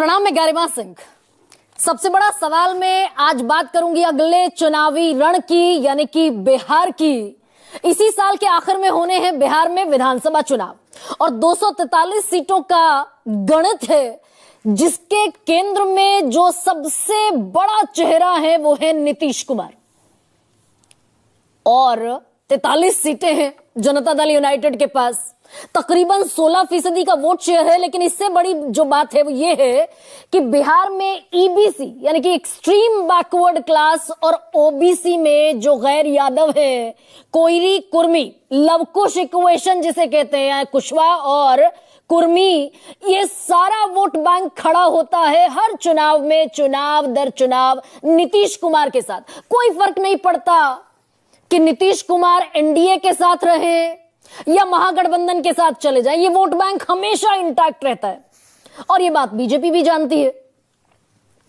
प्रणाम, मैं गरिमा सिंह। सबसे बड़ा सवाल मैं आज बात करूंगी अगले चुनावी रण की, यानी कि बिहार की। इसी साल के आखिर में होने हैं बिहार में विधानसभा चुनाव और 243 सीटों का गणित है, जिसके केंद्र में जो सबसे बड़ा चेहरा है वो है नीतीश कुमार। और 43 सीटें हैं जनता दल यूनाइटेड के पास, तकरीबन 16% का वोट शेयर है। लेकिन इससे बड़ी जो बात है वो ये है कि बिहार में ईबीसी यानी कि एक्सट्रीम बैकवर्ड क्लास और ओबीसी में जो गैर यादव है, कोयरी कुर्मी, लवकुश इक्वेशन जिसे कहते हैं, कुशवाहा और कुर्मी, ये सारा वोट बैंक खड़ा होता है हर चुनाव में, चुनाव दर चुनाव नीतीश कुमार के साथ। कोई फर्क नहीं पड़ता कि नीतीश कुमार एनडीए के साथ रहे या महागठबंधन के साथ चले जाएं, ये वोट बैंक हमेशा इंटैक्ट रहता है। और ये बात बीजेपी भी जानती है।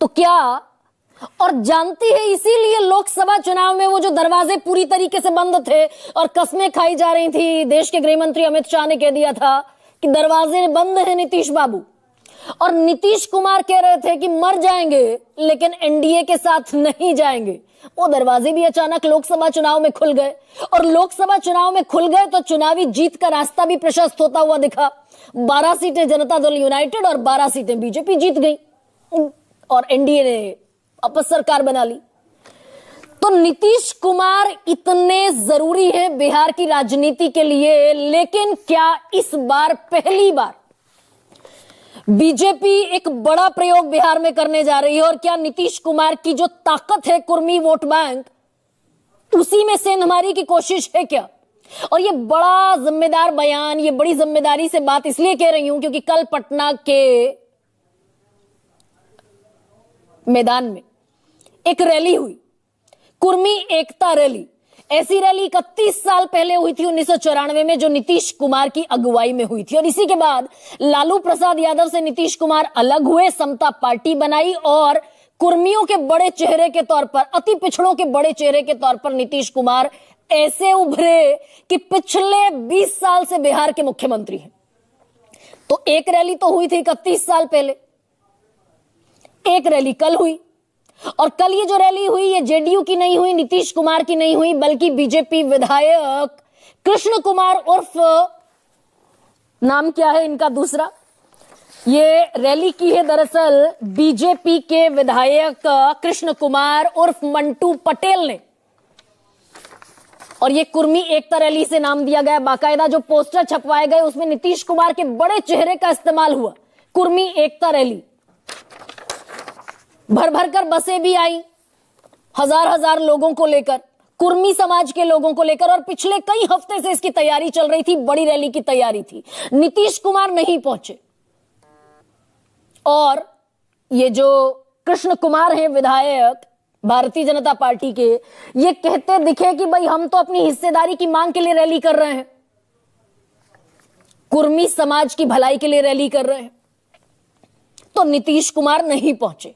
तो क्या, और जानती है इसीलिए लोकसभा चुनाव में वो जो दरवाजे पूरी तरीके से बंद थे और कस्में खाई जा रही थी, देश के गृह मंत्री अमित शाह ने कह दिया था कि दरवाजे बंद हैं नीतीश बाबू, और नीतीश कुमार कह रहे थे कि मर जाएंगे लेकिन एनडीए के साथ नहीं जाएंगे। वो दरवाजे भी अचानक लोकसभा चुनाव में खुल गए, और लोकसभा चुनाव में खुल गए तो चुनावी जीत का रास्ता भी प्रशस्त होता हुआ दिखा। 12 सीटें जनता दल यूनाइटेड और 12 सीटें बीजेपी जीत गई और एनडीए ने वापस सरकार बना ली। तो नीतीश कुमार इतने जरूरी है बिहार की राजनीति के लिए। लेकिन क्या इस बार पहली बार बीजेपी एक बड़ा प्रयोग बिहार में करने जा रही है? और क्या नीतीश कुमार की जो ताकत है कुर्मी वोट बैंक, उसी में सेंधमारी की कोशिश है क्या? और ये बड़ा जिम्मेदार बयान, ये बड़ी जिम्मेदारी से बात इसलिए कह रही हूं क्योंकि कल पटना के मैदान में एक रैली हुई, कुर्मी एकता रैली। ऐसी रैली 31 साल पहले हुई थी 1994 में, जो नीतीश कुमार की अगुवाई में हुई थी। और इसी के बाद लालू प्रसाद यादव से नीतीश कुमार अलग हुए, समता पार्टी बनाई और कुर्मियों के बड़े चेहरे के तौर पर, अति पिछड़ों के बड़े चेहरे के तौर पर नीतीश कुमार ऐसे उभरे कि पिछले 20 साल से बिहार के मुख्यमंत्री हैं। तो एक रैली तो हुई थी 31 साल पहले, एक रैली कल हुई। और कल ये जो रैली हुई, ये जेडीयू की नहीं हुई, नीतीश कुमार की नहीं हुई, बल्कि बीजेपी विधायक कृष्ण कुमार उर्फ, नाम क्या है इनका दूसरा, ये रैली की है दरअसल बीजेपी के विधायक कृष्ण कुमार उर्फ मंटू पटेल ने। और ये कुर्मी एकता रैली से नाम दिया गया। बाकायदा जो पोस्टर छपवाए गए उसमें नीतीश कुमार के बड़े चेहरे का इस्तेमाल हुआ, कुर्मी एकता रैली। भर भर कर बसें भी आई, हजार हजार लोगों को लेकर, कुर्मी समाज के लोगों को लेकर। और पिछले कई हफ्ते से इसकी तैयारी चल रही थी, बड़ी रैली की तैयारी थी। नीतीश कुमार नहीं पहुंचे और ये जो कृष्ण कुमार हैं विधायक भारतीय जनता पार्टी के, ये कहते दिखे कि भाई हम तो अपनी हिस्सेदारी की मांग के लिए रैली कर रहे हैं, कुर्मी समाज की भलाई के लिए रैली कर रहे हैं। तो नीतीश कुमार नहीं पहुंचे।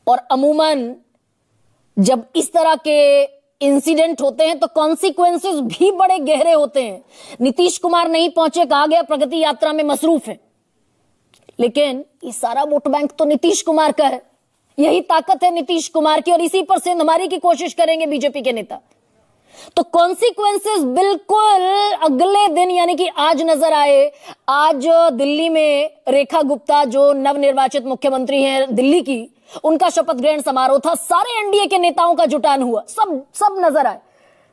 और अमूमन जब इस तरह के इंसिडेंट होते हैं तो कॉन्सिक्वेंसेस भी बड़े गहरे होते हैं। नीतीश कुमार नहीं पहुंचे, कहा गया प्रगति यात्रा में मसरूफ है, लेकिन ये सारा वोट बैंक तो नीतीश कुमार का है। यही ताकत है नीतीश कुमार की, और इसी पर सेंधमारी की कोशिश करेंगे बीजेपी के नेता। तो कॉन्सिक्वेंसेस बिल्कुल अगले दिन यानी कि आज नजर आए। आज दिल्ली में रेखा गुप्ता जो नवनिर्वाचित मुख्यमंत्री हैं दिल्ली की, उनका शपथ ग्रहण समारोह था। सारे एनडीए के नेताओं का जुटान हुआ, सब नजर आए।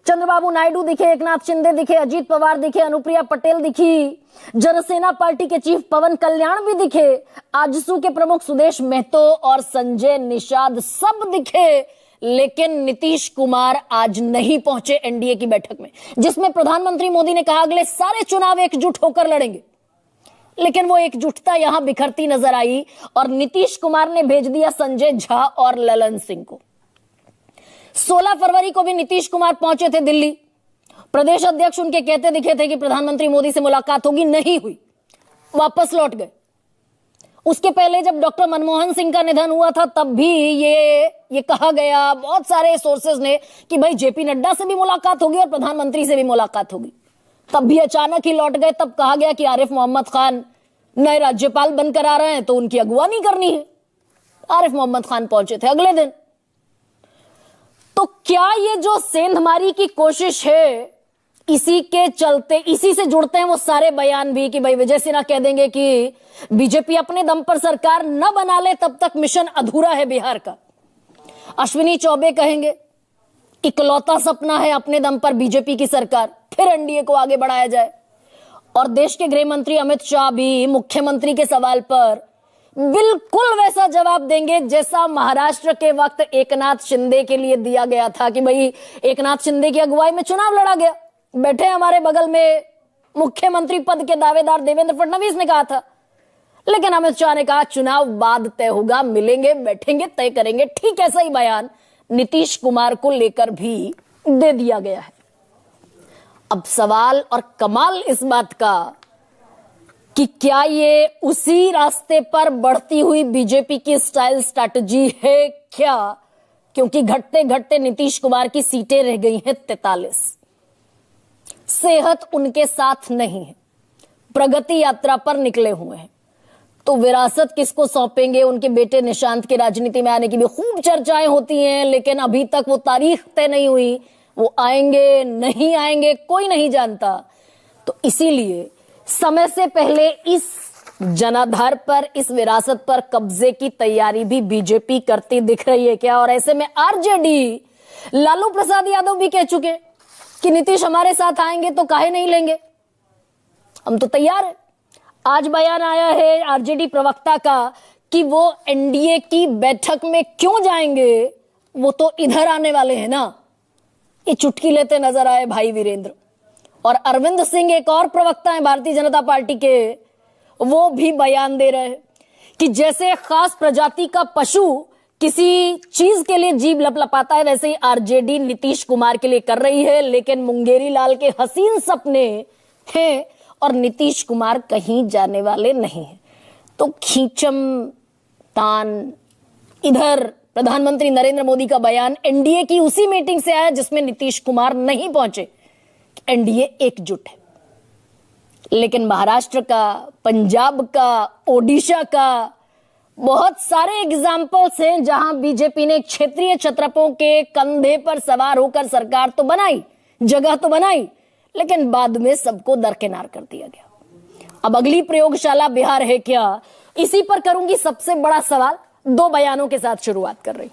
चंद्रबाबू नायडू दिखे, एकनाथ शिंदे दिखे, अजीत पवार दिखे, अनुप्रिया पटेल दिखी, जनसेना पार्टी के चीफ पवन कल्याण भी दिखे, आजसू के प्रमुख सुदेश महतो और संजय निषाद सब दिखे। लेकिन नीतीश कुमार आज नहीं पहुंचे एनडीए की बैठक में, जिसमें प्रधानमंत्री मोदी ने कहा अगले सारे चुनाव एकजुट होकर लड़ेंगे। लेकिन वो एकजुटता यहां बिखरती नजर आई और नीतीश कुमार ने भेज दिया संजय झा और ललन सिंह को। 16 फरवरी को भी नीतीश कुमार पहुंचे थे दिल्ली। प्रदेश अध्यक्ष उनके कहते दिखे थे कि प्रधानमंत्री मोदी से मुलाकात होगी, नहीं हुई, वापस लौट गए। उसके पहले जब डॉक्टर मनमोहन सिंह का निधन हुआ था तब भी ये कहा गया बहुत सारे सोर्सेज ने कि भाई जेपी नड्डा से भी मुलाकात होगी और प्रधानमंत्री से भी मुलाकात होगी, तब भी अचानक ही लौट गए। तब कहा गया कि आरिफ मोहम्मद खान नए राज्यपाल बनकर आ रहे हैं तो उनकी अगुवानी करनी है। आरिफ मोहम्मद खान पहुंचे थे अगले दिन। तो क्या ये जो सेंधमारी की कोशिश है, इसी के चलते, इसी से जुड़ते हैं वो सारे बयान भी कि भाई विजय सिन्हा कह देंगे कि बीजेपी अपने दम पर सरकार न बना ले तब तक मिशन अधूरा है बिहार का। अश्विनी चौबे कहेंगे इकलौता सपना है अपने दम पर बीजेपी की सरकार, फिर एनडीए को आगे बढ़ाया जाए। और देश के गृह मंत्री अमित शाह भी मुख्यमंत्री के सवाल पर बिल्कुल वैसा जवाब देंगे जैसा महाराष्ट्र के वक्त एकनाथ शिंदे के लिए दिया गया था कि भाई एकनाथ शिंदे की अगुवाई में चुनाव लड़ा गया, बैठे हमारे बगल में मुख्यमंत्री पद के दावेदार देवेंद्र फडणवीस ने कहा था, लेकिन अमित शाह ने कहा चुनाव बाद तय होगा, मिलेंगे, बैठेंगे, तय करेंगे। ठीक ऐसा ही बयान नीतीश कुमार को लेकर भी दे दिया गया है। अब सवाल और कमाल इस बात का कि क्या ये उसी रास्ते पर बढ़ती हुई बीजेपी की स्टाइल स्ट्रैटेजी है क्या? क्योंकि घटते घटते नीतीश कुमार की सीटें रह गई हैं 43। सेहत उनके साथ नहीं है, प्रगति यात्रा पर निकले हुए हैं। तो विरासत किसको सौंपेंगे? उनके बेटे निशांत के राजनीति में आने की भी खूब चर्चाएं होती हैं, लेकिन अभी तक वो तारीख तय नहीं हुई। वो आएंगे नहीं आएंगे कोई नहीं जानता। तो इसीलिए समय से पहले इस जनाधार पर, इस विरासत पर कब्जे की तैयारी भी बीजेपी करती दिख रही है क्या? और ऐसे में आरजेडी, लालू प्रसाद यादव भी कह चुके कि नीतीश हमारे साथ आएंगे तो काहे नहीं लेंगे, हम तो तैयार है। आज बयान आया है आरजेडी प्रवक्ता का कि वो एनडीए की बैठक में क्यों जाएंगे, वो तो इधर आने वाले हैं ना। ये चुटकी लेते नजर आए भाई वीरेंद्र। और अरविंद सिंह एक और प्रवक्ता है भारतीय जनता पार्टी के, वो भी बयान दे रहे हैं कि जैसे खास प्रजाति का पशु किसी चीज के लिए जीभ लपलपाता है, वैसे ही आरजेडी नीतीश कुमार के लिए कर रही है। लेकिन मुंगेरी लाल के हसीन सपने हैं और नीतीश कुमार कहीं जाने वाले नहीं हैं। तो खींचम तान, इधर प्रधानमंत्री नरेंद्र मोदी का बयान एनडीए की उसी मीटिंग से आया जिसमें नीतीश कुमार नहीं पहुंचे। एनडीए एकजुट है, लेकिन महाराष्ट्र का, पंजाब का, ओडिशा का बहुत सारे एग्जाम्पल्स हैं जहां बीजेपी ने क्षेत्रीय छत्रपों के कंधे पर सवार होकर सरकार तो बनाई, जगह तो बनाई, लेकिन बाद में सबको दरकिनार कर दिया गया। अब अगली प्रयोगशाला बिहार है क्या? इसी पर करूंगी सबसे बड़ा सवाल। दो बयानों के साथ शुरुआत कर रही।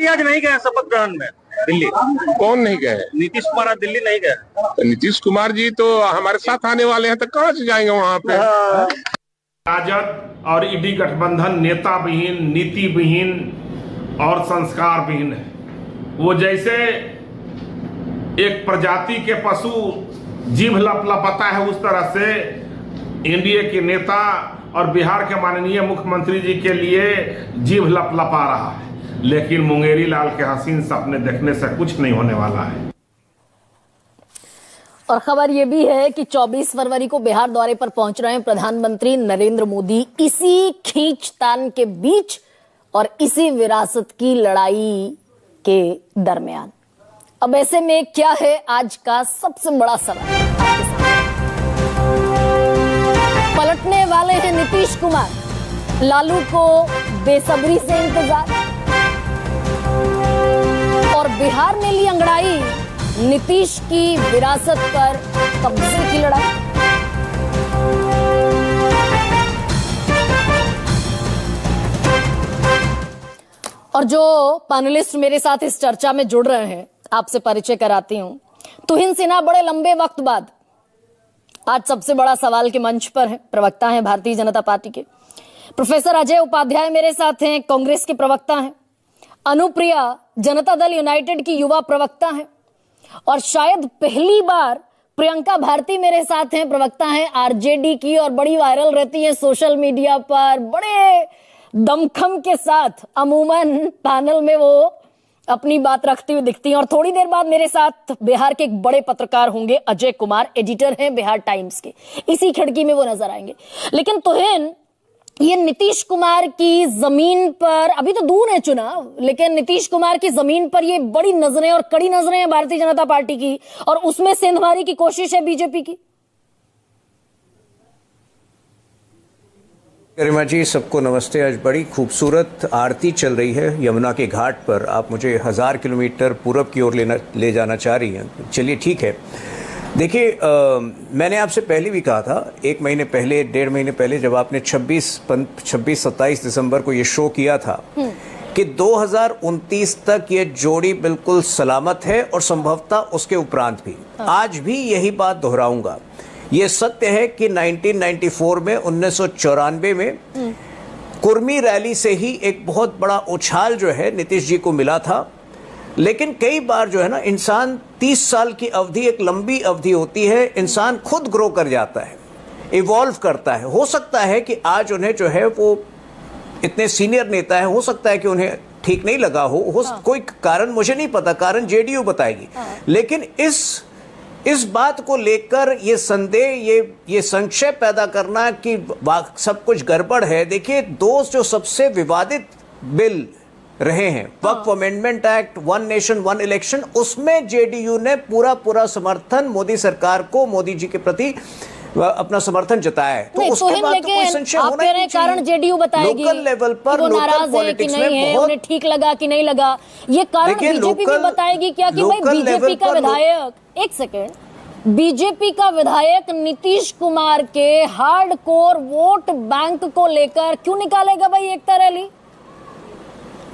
आज नहीं गए शपथ ग्रहण में दिल्ली? कौन नहीं गए? नीतीश कुमार आज दिल्ली नहीं गए। तो नीतीश कुमार जी तो हमारे साथ आने वाले हैं, तो कहाँ से जाएंगे वहाँ पे? राजद और ईडी गठबंधन नेता विहीन, नीति विहीन और संस्कार विहीन है। वो जैसे एक प्रजाति के पशु जीभ लपलपाता है, उस तरह से एनडीए के नेता और बिहार के माननीय मुख्यमंत्री जी के लिए जीभ लपलपा रहा है। लेकिन मुंगेरी लाल के हसीन सपने देखने से कुछ नहीं होने वाला है। और खबर यह भी है कि 24 फरवरी को बिहार दौरे पर पहुंच रहे हैं प्रधानमंत्री नरेंद्र मोदी, इसी खींचतान के बीच और इसी विरासत की लड़ाई के दरमियान। अब ऐसे में क्या है आज का सबसे बड़ा सवाल? पलटने वाले हैं नीतीश कुमार, लालू को बेसब्री से इंतजार, और बिहार में ली अंगड़ाई नीतीश की विरासत पर कब्जे की लड़ाई। और जो पैनलिस्ट मेरे साथ इस चर्चा में जुड़ रहे हैं, आपसे परिचय कराती हूं। तुहिन सिन्हा बड़े लंबे वक्त बाद आज सबसे बड़ा सवाल के मंच पर है, प्रवक्ता हैं भारतीय जनता पार्टी के। प्रोफेसर अजय उपाध्याय मेरे साथ हैं, कांग्रेस के प्रवक्ता हैं। अनुप्रिया जनता दल यूनाइटेड की युवा प्रवक्ता हैं। और शायद पहली बार प्रियंका भारती मेरे साथ हैं, प्रवक्ता हैं आरजेडी की, और बड़ी वायरल रहती हैं सोशल मीडिया पर, बड़े दमखम के साथ अमूमन पैनल में वो अपनी बात रखती हुई दिखती हैं। और थोड़ी देर बाद मेरे साथ बिहार के एक बड़े पत्रकार होंगे, अजय कुमार, एडिटर हैं बिहार टाइम्स के, इसी खिड़की में वो नजर आएंगे। लेकिन तुहिन, ये नीतीश कुमार की जमीन पर, अभी तो दूर है चुनाव, लेकिन नीतीश कुमार की जमीन पर ये बड़ी नजरें और कड़ी नजरें हैं भारतीय जनता पार्टी की, और उसमें सेंधमारी की कोशिश है बीजेपी की। गरिमा जी, सबको नमस्ते। आज बड़ी खूबसूरत आरती चल रही है यमुना के घाट पर। आप मुझे 1000 किलोमीटर पूरब की ओर ले जाना चाह रही हैं। चलिए ठीक है। देखिए, मैंने आपसे पहले भी कहा था, 1 महीने पहले, 1.5 महीने पहले, जब आपने 26-27 दिसंबर को ये शो किया था कि 2029 तक ये जोड़ी बिल्कुल सलामत है और संभवतः उसके उपरांत भी। आज भी यही बात दोहराऊंगा। ये सत्य है कि 1994 में 1994 में कुर्मी रैली से ही एक बहुत बड़ा उछाल जो है नीतीश जी को मिला था। लेकिन कई बार जो है ना, इंसान 30 साल की अवधि एक लंबी अवधि होती है। इंसान खुद ग्रो कर जाता है, इवॉल्व करता है। हो सकता है कि आज उन्हें जो है वो इतने सीनियर नेता है, हो सकता है कि उन्हें ठीक नहीं लगा हो कोई कारण मुझे नहीं पता, कारण जेडीयू बताएगी। लेकिन इस बात को लेकर ये संदेह, ये संशय पैदा करना कि सब कुछ गड़बड़ है। देखिए, दो जो सबसे विवादित बिल रहे हैं, Waqf amendment act, one nation one election, उसमें जेडीयू ने पूरा समर्थन मोदी सरकार को, मोदी जी के प्रति अपना समर्थन जताया है। तो उसके बाद तो कोई संशय होना नहीं चाहिए। कारण जेडीयू बताएगी, लोकल लेवल पर, वो लोकल नाराज है कि नहीं है, उन्हें ठीक लगा कि नहीं लगा, ये कारण बीजेपी भी बताएगी क्या कि भाई बीजेपी का विधायक, एक सेकेंड, बीजेपी का विधायक नीतीश कुमार के हार्डकोर वोट बैंक को लेकर क्यों निकालेगा भाई एकता रैली?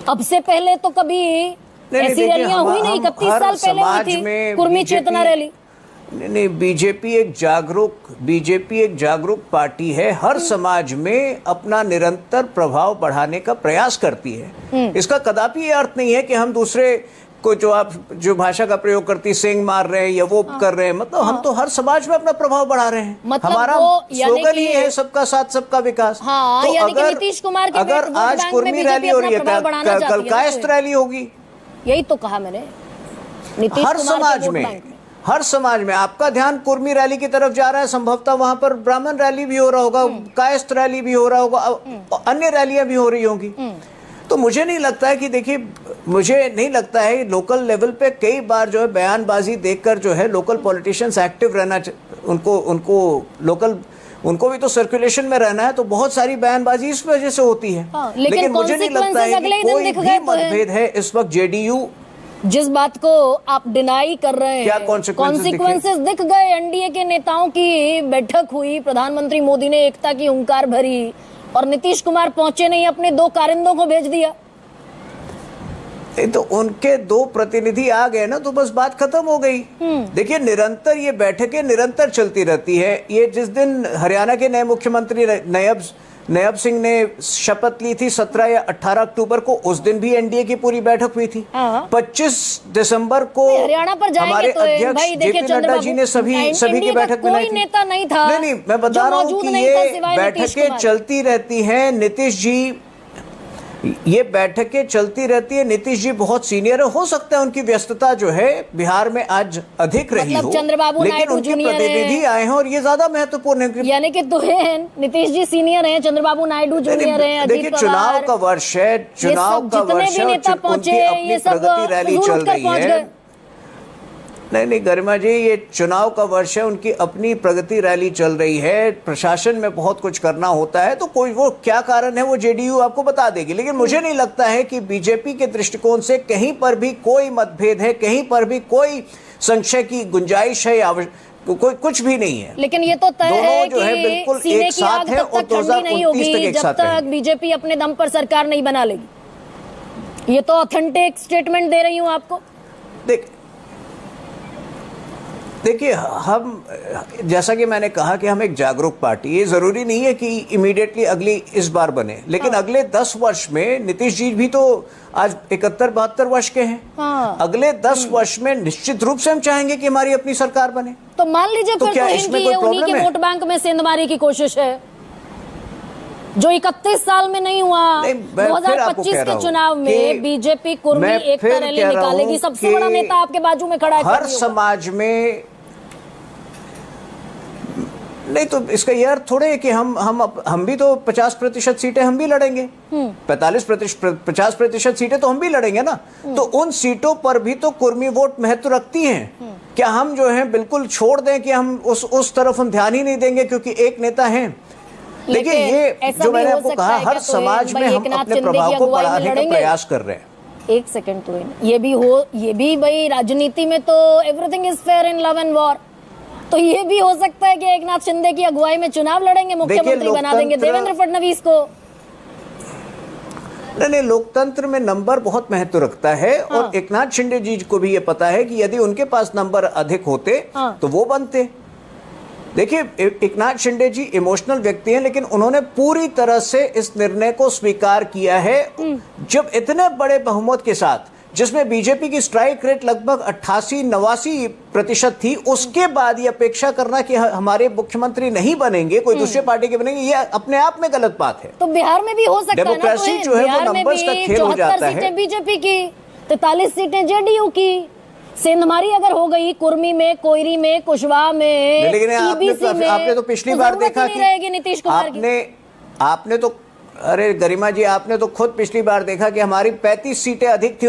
अब से पहले तो कभी ऐसी रैलियां हुई नहीं, 31 साल पहले हुई थी कुर्मी चेतना रैली। नहीं, बीजेपी एक जागरूक पार्टी है। हर समाज में अपना निरंतर प्रभाव बढ़ाने का प्रयास करती है। इसका कदापि ये अर्थ नहीं है कि हम दूसरे को, जो भाषा का प्रयोग करती, सिंग मार रहे हैं या वो कर रहे हैं। मतलब हम तो हर समाज में अपना प्रभाव बढ़ा रहे हैं। मतलब हमारा स्लोगन ही है सबका साथ सबका विकास। तो अगर आज कुर्मी रैली हो रही है, कल कायस्थ रैली होगी। यही तो कहा मैंने, हर समाज में आपका ध्यान कुर्मी रैली की तरफ जा रहा है। संभवतः वहां पर ब्राह्मण रैली भी हो रहा होगा, कायस्थ रैली भी हो रहा होगा, अन्य रैलियां भी हो रही होंगी। तो मुझे नहीं लगता है कि, देखिए, मुझे नहीं लगता है लोकल लेवल पे कई बार जो है बयानबाजी देखकर जो है लोकल पॉलिटिशियंस एक्टिव रहना, उनको भी तो सर्कुलेशन में रहना है। तो बहुत सारी बयानबाजी इस वजह से होती है। लेकिन मुझे नहीं लगता है कि कोई भी मतभेद है इस वक्त। जेडीयू जिस बात को आप डिनाई कर रहे हैं, क्या कॉन्सिक्वेंसेस दिख गए? एनडीए के नेताओं की बैठक हुई, प्रधानमंत्री मोदी ने एकता की हुंकार भरी और नीतीश कुमार पहुंचे नहीं, अपने 2 कारिंदों को भेज दिया। तो उनके 2 प्रतिनिधि आ गए ना, तो बस बात खत्म हो गई। देखिए, निरंतर ये बैठकें निरंतर चलती रहती है। ये जिस दिन हरियाणा के नए मुख्यमंत्री नयब सिंह ने शपथ ली थी 17 या 18 अक्टूबर को, उस दिन भी एनडीए की पूरी बैठक हुई थी। 25 दिसंबर को हरियाणा पर हमारे अध्यक्ष जेपी नड्डा जी ने सभी की बैठक में कोई नेता नहीं था। नहीं, मैं बता रहा हूँ कि ये बैठकें चलती रहती हैं। नीतीश जी, ये बैठकें चलती रहती है। नीतीश जी बहुत सीनियर है, हो सकता है उनकी व्यस्तता जो है बिहार में आज अधिक रही हो, लेकिन उनके प्रतिनिधि आए हैं और ये ज्यादा महत्वपूर्ण है। यानी कि तो है, नीतीश जी सीनियर हैं, चंद्रबाबू नायडू जूनियर हैं, देखिए, चुनाव का वर्ष है, उनकी अपनी प्रगति रैली चल रही है। नहीं गरिमा जी, ये चुनाव का वर्ष है, उनकी अपनी प्रगति रैली चल रही है। प्रशासन में बहुत कुछ करना होता है, तो कोई वो क्या कारण है वो जेडीयू आपको बता देगी। लेकिन मुझे नहीं लगता है कि बीजेपी के दृष्टिकोण से कहीं पर भी कोई मतभेद है, कहीं पर भी कोई संशय की गुंजाइश है या कोई कुछ भी नहीं है। लेकिन ये तो तय है कि बिल्कुल एक साथ है और 2029 तक एक साथ जब तक बीजेपी अपने दम पर सरकार नहीं बना लेगी। ये तो ऑथेंटिक स्टेटमेंट दे रही हूं आपको। देखिए, हम, जैसा कि मैंने कहा कि हम एक जागरूक पार्टी, ये जरूरी नहीं है कि इमीडिएटली अगली इस बार बने, लेकिन अगले 10 वर्ष में नीतीश जी भी तो आज 71-72 वर्ष के हैं। अगले 10 वर्ष में निश्चित रूप से हम चाहेंगे कि हमारी अपनी सरकार बने। तो मान लीजिए फिर तो उन्हीं के वोट बैंक में सेंधमारी की कोशिश है, जो 31 साल में नहीं हुआ। 2025 के चुनाव में बीजेपी कुर्मी एकता रैली निकालेगी, सबसे बड़ा नेता आपके बाजू में खड़ा है। हर समाज में नहीं, तो इसका यह अर्थ थोड़े है कि हम भी तो 50% सीटें हम भी लड़ेंगे, 50% सीटें तो हम भी लड़ेंगे ना। तो उन सीटों पर भी तो कुर्मी वोट महत्व रखती हैं। क्या हम जो है बिल्कुल छोड़ दें कि हम उस तरफ हम ध्यान ही नहीं देंगे क्योंकि एक नेता है? देखिए, ये जो मैंने आपको कहा, हर समाज में हम अपने प्रभाव को बढ़ाने का प्रयास कर रहे हैं। एक सेकंड तो ये भी भाई राजनीति में तो everything is fair in love and war, तो ये भी हो सकता है कि एकनाथ शिंदे की अगुवाई में चुनाव लड़ेंगे, मुख्यमंत्री बना देंगे देवेंद्र फडणवीस को। नहीं, लोकतंत्र में नंबर बहुत महत्व रखता है। हाँ। और एकनाथ शिंदे जी को भी ये पता है कि यदि उनके पास नंबर अधिक होते हाँ। तो वो बनते। देखिए, एकनाथ शिंदे जी इमोशनल व्यक्ति हैं, लेकिन उन्होंने पूरी तरह से इस निर्णय को स्वीकार किया है। जब इतने बड़े बहुमत के साथ, जिसमें बीजेपी की स्ट्राइक रेट लगभग 88-89% थी, उसके बाद ये अपेक्षा करना कि हमारे मुख्यमंत्री नहीं बनेंगे, कोई दूसरे पार्टी के बनेंगे, ये अपने आप में गलत बात है। तो बिहार में भी हो सकता है ना, डेमोक्रेसी जो है वो नंबर्स का खेल हो जाता है। 74 सीटें बीजेपी की, 43 सीटें जेडीयू की, सेंधमारी अगर हो गई, कुर्मी में, कोयरी में, कुशवाहा में, लेकिन आपने तो पिछली बार देखा कि नीतीश कुमार आपने तो, अरे गरिमा जी, आपने तो खुद पिछली बार देखा कि हमारी 35 सीटें अधिक थी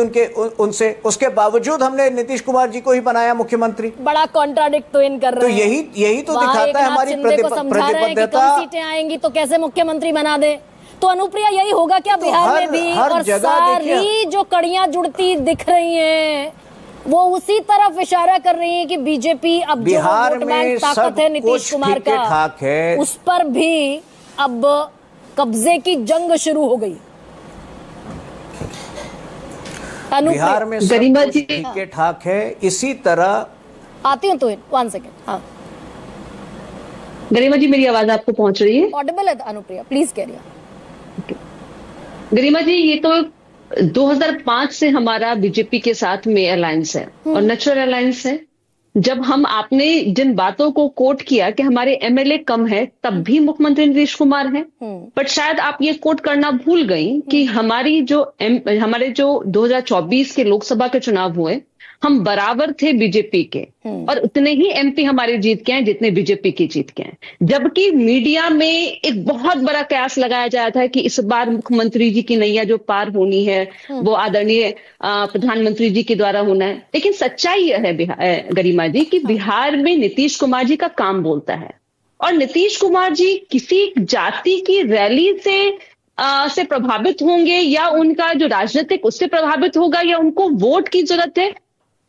उनसे, उसके बावजूद हमने नीतीश कुमार जी को ही बनाया मुख्यमंत्री। बड़ा कॉन्ट्राडिक्ट तो इन कर रहे हैं। यही तो दिखाता है हमारी प्रतिबद्धता। कम सीटें आएंगी तो कैसे मुख्यमंत्री बना दे। तो अनुप्रिया, यही होगा क्या बिहार में भी? और सारी जो कड़ियां जुड़ती दिख रही हैं वो उसी तरफ इशारा कर रही है कि बीजेपी अब बिहार जो वोट बैंक ताकत है नीतीश कुमार का, उस पर भी अब कब्जे की जंग शुरू हो गई। बिहार में गरिमा जी के ठाक है। इसी तरह आती हूँ तो 1 सेकेंड। हाँ गरिमा जी, मेरी आवाज आपको पहुंच रही है? ऑडिबल है अनुप्रिया, प्लीज करिए। गरिमा जी, ये तो 2005 से हमारा बीजेपी के साथ में अलायंस है और नेचुरल अलायंस है। जब आपने जिन बातों को कोट किया कि हमारे एमएलए कम है, तब भी मुख्यमंत्री नीतीश कुमार हैं। बट शायद आप ये कोट करना भूल गई कि हमारे जो 2024 के लोकसभा के चुनाव हुए, हम बराबर थे बीजेपी के, और उतने ही एमपी हमारे जीत के हैं जितने बीजेपी की जीत के हैं। जबकि मीडिया में एक बहुत बड़ा कयास लगाया जाता है कि इस बार मुख्यमंत्री जी की नैया जो पार होनी है वो आदरणीय प्रधानमंत्री जी के द्वारा होना है। लेकिन सच्चाई यह है गरिमा जी कि बिहार में नीतीश कुमार जी का काम बोलता है, और नीतीश कुमार जी किसी जाति की रैली से प्रभावित होंगे या उनका जो राजनीतिक उससे प्रभावित होगा या उनको वोट की जरूरत है,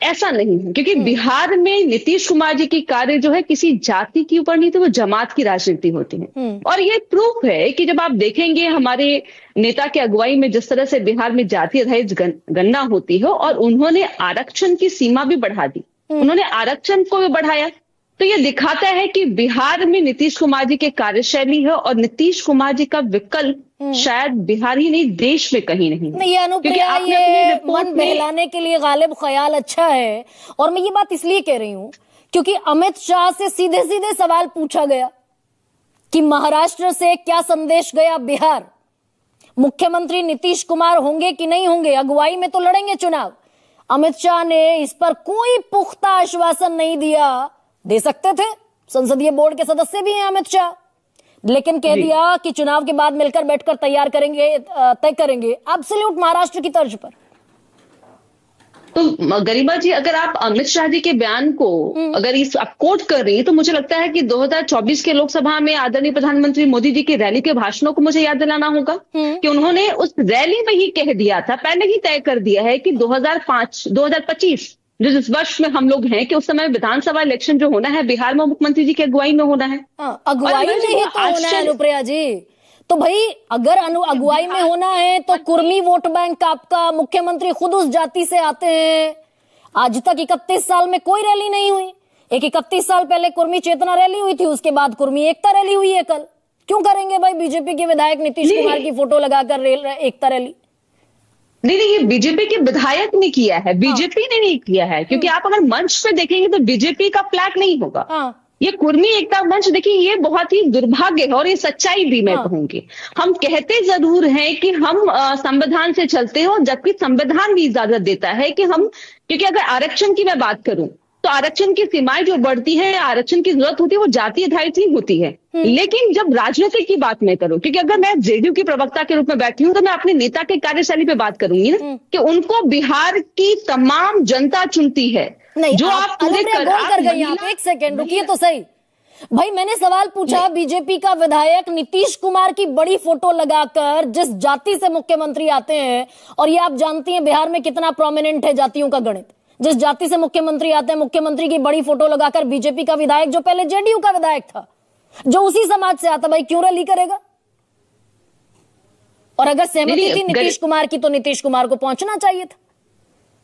ऐसा नहीं है। क्योंकि बिहार में नीतीश कुमार जी की कार्य जो है किसी जाति के ऊपर नहीं, तो वो जमात की राजनीति होती है। और ये प्रूफ है कि जब आप देखेंगे हमारे नेता के अगुवाई में जिस तरह से बिहार में जाति आधारित गणना होती है, और उन्होंने आरक्षण की सीमा भी बढ़ा दी, उन्होंने आरक्षण को भी बढ़ाया, तो ये दिखाता है कि बिहार में नीतीश कुमार जी की कार्यशैली है, और नीतीश कुमार जी का विकल्प शायद बिहार ही नहीं, देश में कहीं नहीं। ये अनुप्रिया, ये मन बहलाने के लिए गालिब ख्याल अच्छा है। और मैं ये बात इसलिए कह रही हूं क्योंकि अमित शाह से सीधे सीधे सवाल पूछा गया कि महाराष्ट्र से क्या संदेश गया बिहार, मुख्यमंत्री नीतीश कुमार होंगे कि नहीं होंगे, अगुवाई में तो लड़ेंगे चुनाव। अमित शाह ने इस पर कोई पुख्ता आश्वासन नहीं दिया। दे सकते थे, संसदीय बोर्ड के सदस्य भी हैं अमित शाह, लेकिन कह दिया कि चुनाव के बाद मिलकर बैठकर तय करेंगे एब्सोल्यूट महाराष्ट्र की तर्ज पर। तो गरिमा जी, अगर आप अमित शाह जी के बयान को अगर आप कोट कर रही हैं, तो मुझे लगता है कि 2024 के लोकसभा में आदरणीय प्रधानमंत्री मोदी जी की रैली के भाषणों को मुझे याद दिलाना होगा कि उन्होंने उस रैली में ही कह दिया था, पहले ही तय कर दिया है कि 2025 जिस वर्ष में हम लोग हैं कि उस समय विधानसभा इलेक्शन जो होना है बिहार में मुख्यमंत्री जी की अगुवाई में होना है। अगुवाई में ही तो होना है अनुप्रिया जी। तो भाई अगर अगुवाई में होना है तो कुर्मी वोट बैंक आपका, मुख्यमंत्री खुद उस जाति से आते हैं। आज तक 31 साल में कोई रैली नहीं हुई। 31 साल पहले कुर्मी चेतना रैली हुई थी, उसके बाद कुर्मी एकता रैली हुई है कल। क्यों करेंगे भाई बीजेपी के विधायक नीतीश कुमार की फोटो लगाकर एकता रैली? नहीं, ये बीजेपी के विधायक ने किया है, बीजेपी ने नहीं किया है। क्योंकि आप अगर मंच पे देखेंगे तो बीजेपी का फ्लैग नहीं होगा। ये कुर्मी एकता मंच देखिए, ये बहुत ही दुर्भाग्य है और ये सच्चाई भी मैं कहूंगी। हम कहते जरूर हैं कि हम संविधान से चलते हैं, और जबकि संविधान भी इजाजत देता है कि हम, क्योंकि अगर आरक्षण की मैं बात करूं तो आरक्षण की सीमाएं जो बढ़ती है, आरक्षण की जरूरत होती है, वो जाति आधारित ही होती है। लेकिन जब राजनीति की बात मैं करूं, क्योंकि अगर मैं जेडीयू की प्रवक्ता के रूप में बैठी हूं तो मैं अपने नेता के कार्यशैली पे बात करूंगी ना, कि उनको बिहार की तमाम जनता चुनती है। नहीं, जो आप पूरे कर गई, आप एक सेकेंड रुकिए तो सही। भाई मैंने सवाल पूछा, बीजेपी का विधायक नीतीश कुमार की बड़ी फोटो लगाकर जिस जाति से मुख्यमंत्री आते हैं, और ये आप जानती हैं बिहार में कितना प्रोमिनेंट है जातियों का गणित, जिस जाति से मुख्यमंत्री आते हैं, मुख्यमंत्री की बड़ी फोटो लगाकर बीजेपी का विधायक, जो पहले जेडीयू का विधायक था, जो उसी समाज से आता, भाई क्यों रैली करेगा? और अगर सहमति थी नीतीश कुमार की तो नीतीश कुमार को पहुंचना चाहिए था।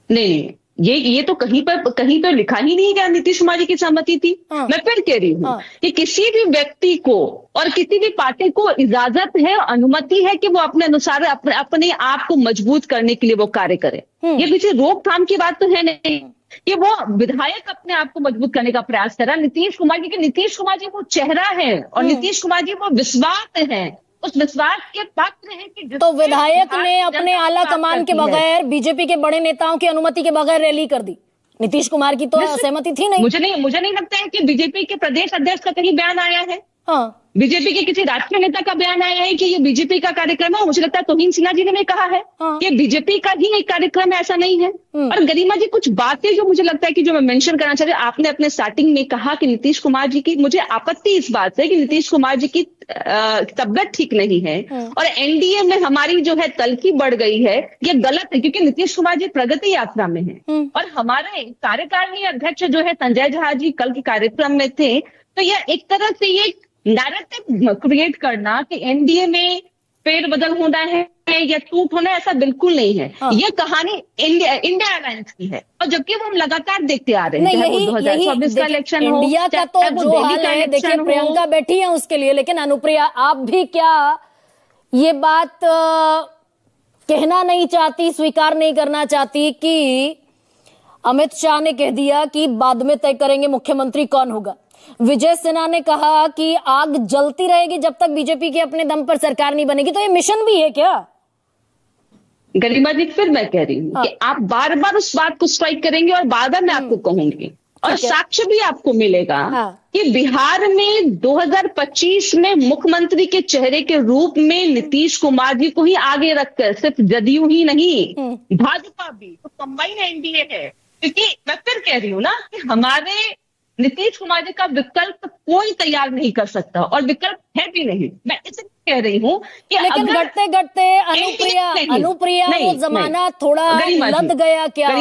नहीं, ये तो कहीं पर लिखा ही नहीं गया नीतीश कुमार जी की सहमति थी। हाँ। मैं फिर कह रही हूँ हाँ। कि किसी भी व्यक्ति को और किसी भी पार्टी को इजाजत है, अनुमति है कि वो अपने अनुसार अपने आप को मजबूत करने के लिए वो कार्य करे। ये किसी रोकथाम की बात तो है नहीं कि वो विधायक अपने आप को मजबूत करने का प्रयास करा। नीतीश कुमार जी, नीतीश कुमार जी वो चेहरा है और नीतीश कुमार जी वो विश्वास है, उस विश्वास के पात्र हैं कि तो विधायक ने अपने आला कमान के बगैर, बीजेपी के बड़े नेताओं की अनुमति के बगैर रैली कर दी। नीतीश कुमार की तो सहमति थी नहीं। मुझे नहीं लगता है कि बीजेपी के प्रदेश अध्यक्ष का कहीं बयान आया है, हाँ, बीजेपी के किसी राष्ट्रीय नेता का बयान आया है कि ये बीजेपी का कार्यक्रम है। मुझे लगता है तोहिन सिन्हा जी ने भी कहा है कि बीजेपी का ही एक कार्यक्रम है, ऐसा नहीं है। और गरिमा जी, कुछ बातें जो मुझे लगता है कि जो मैं मेंशन करना चाह रही हूँ, आपने अपने स्टार्टिंग में कहा कि नीतीश कुमार जी की, मुझे आपत्ति इस बात से कि नीतीश कुमार जी की तबियत ठीक नहीं है और एनडीए में हमारी जो है तलखी बढ़ गई है, ये गलत है, क्योंकि नीतीश कुमार जी प्रगति यात्रा में है और हमारे कार्यकारिणी अध्यक्ष जो है संजय झा जी कल के कार्यक्रम में थे। तो यह एक तरह से ये नैरेटिव क्रिएट करना कि एनडीए में फेरबदल होना है या टूट होना है, ऐसा बिल्कुल नहीं है। ये कहानी इंडिया अलायंस की है और जबकि वो हम लगातार देखते आ रहे हैं, चाहे वो 2024 का इलेक्शन हो, इंडिया का तो जो हाल है, देखिए प्रियंका बैठी है उसके लिए, लेकिन अनुप्रिया आप भी क्या ये बात कहना नहीं चाहती, स्वीकार नहीं करना चाहती कि अमित शाह ने कह दिया कि बाद में तय करेंगे मुख्यमंत्री कौन होगा? विजय सिन्हा ने कहा कि आग जलती रहेगी जब तक बीजेपी के अपने दम पर सरकार नहीं बनेगी। तो ये मिशन भी है क्या? गरिमा जी, फिर मैं कह रही हूँ कि आप बार बार उस बात को स्ट्राइक करेंगे और बार बार मैं आपको कहूंगी और साक्ष्य भी आपको मिलेगा कि बिहार में 2025 में मुख्यमंत्री के चेहरे के रूप में नीतीश कुमार जी को ही आगे रखकर सिर्फ जदयू ही नहीं, भाजपा भी, तो कंबाइन एनडीए है। क्योंकि मैं फिर कह रही हूँ ना कि हमारे नीतीश कुमार जी का विकल्प कोई तैयार नहीं कर सकता और विकल्प है भी नहीं। मैं इसलिए कह रही हूँ कि लेकिन घटते घटते अनुप्रिया वो जमाना थोड़ा लद गया क्या?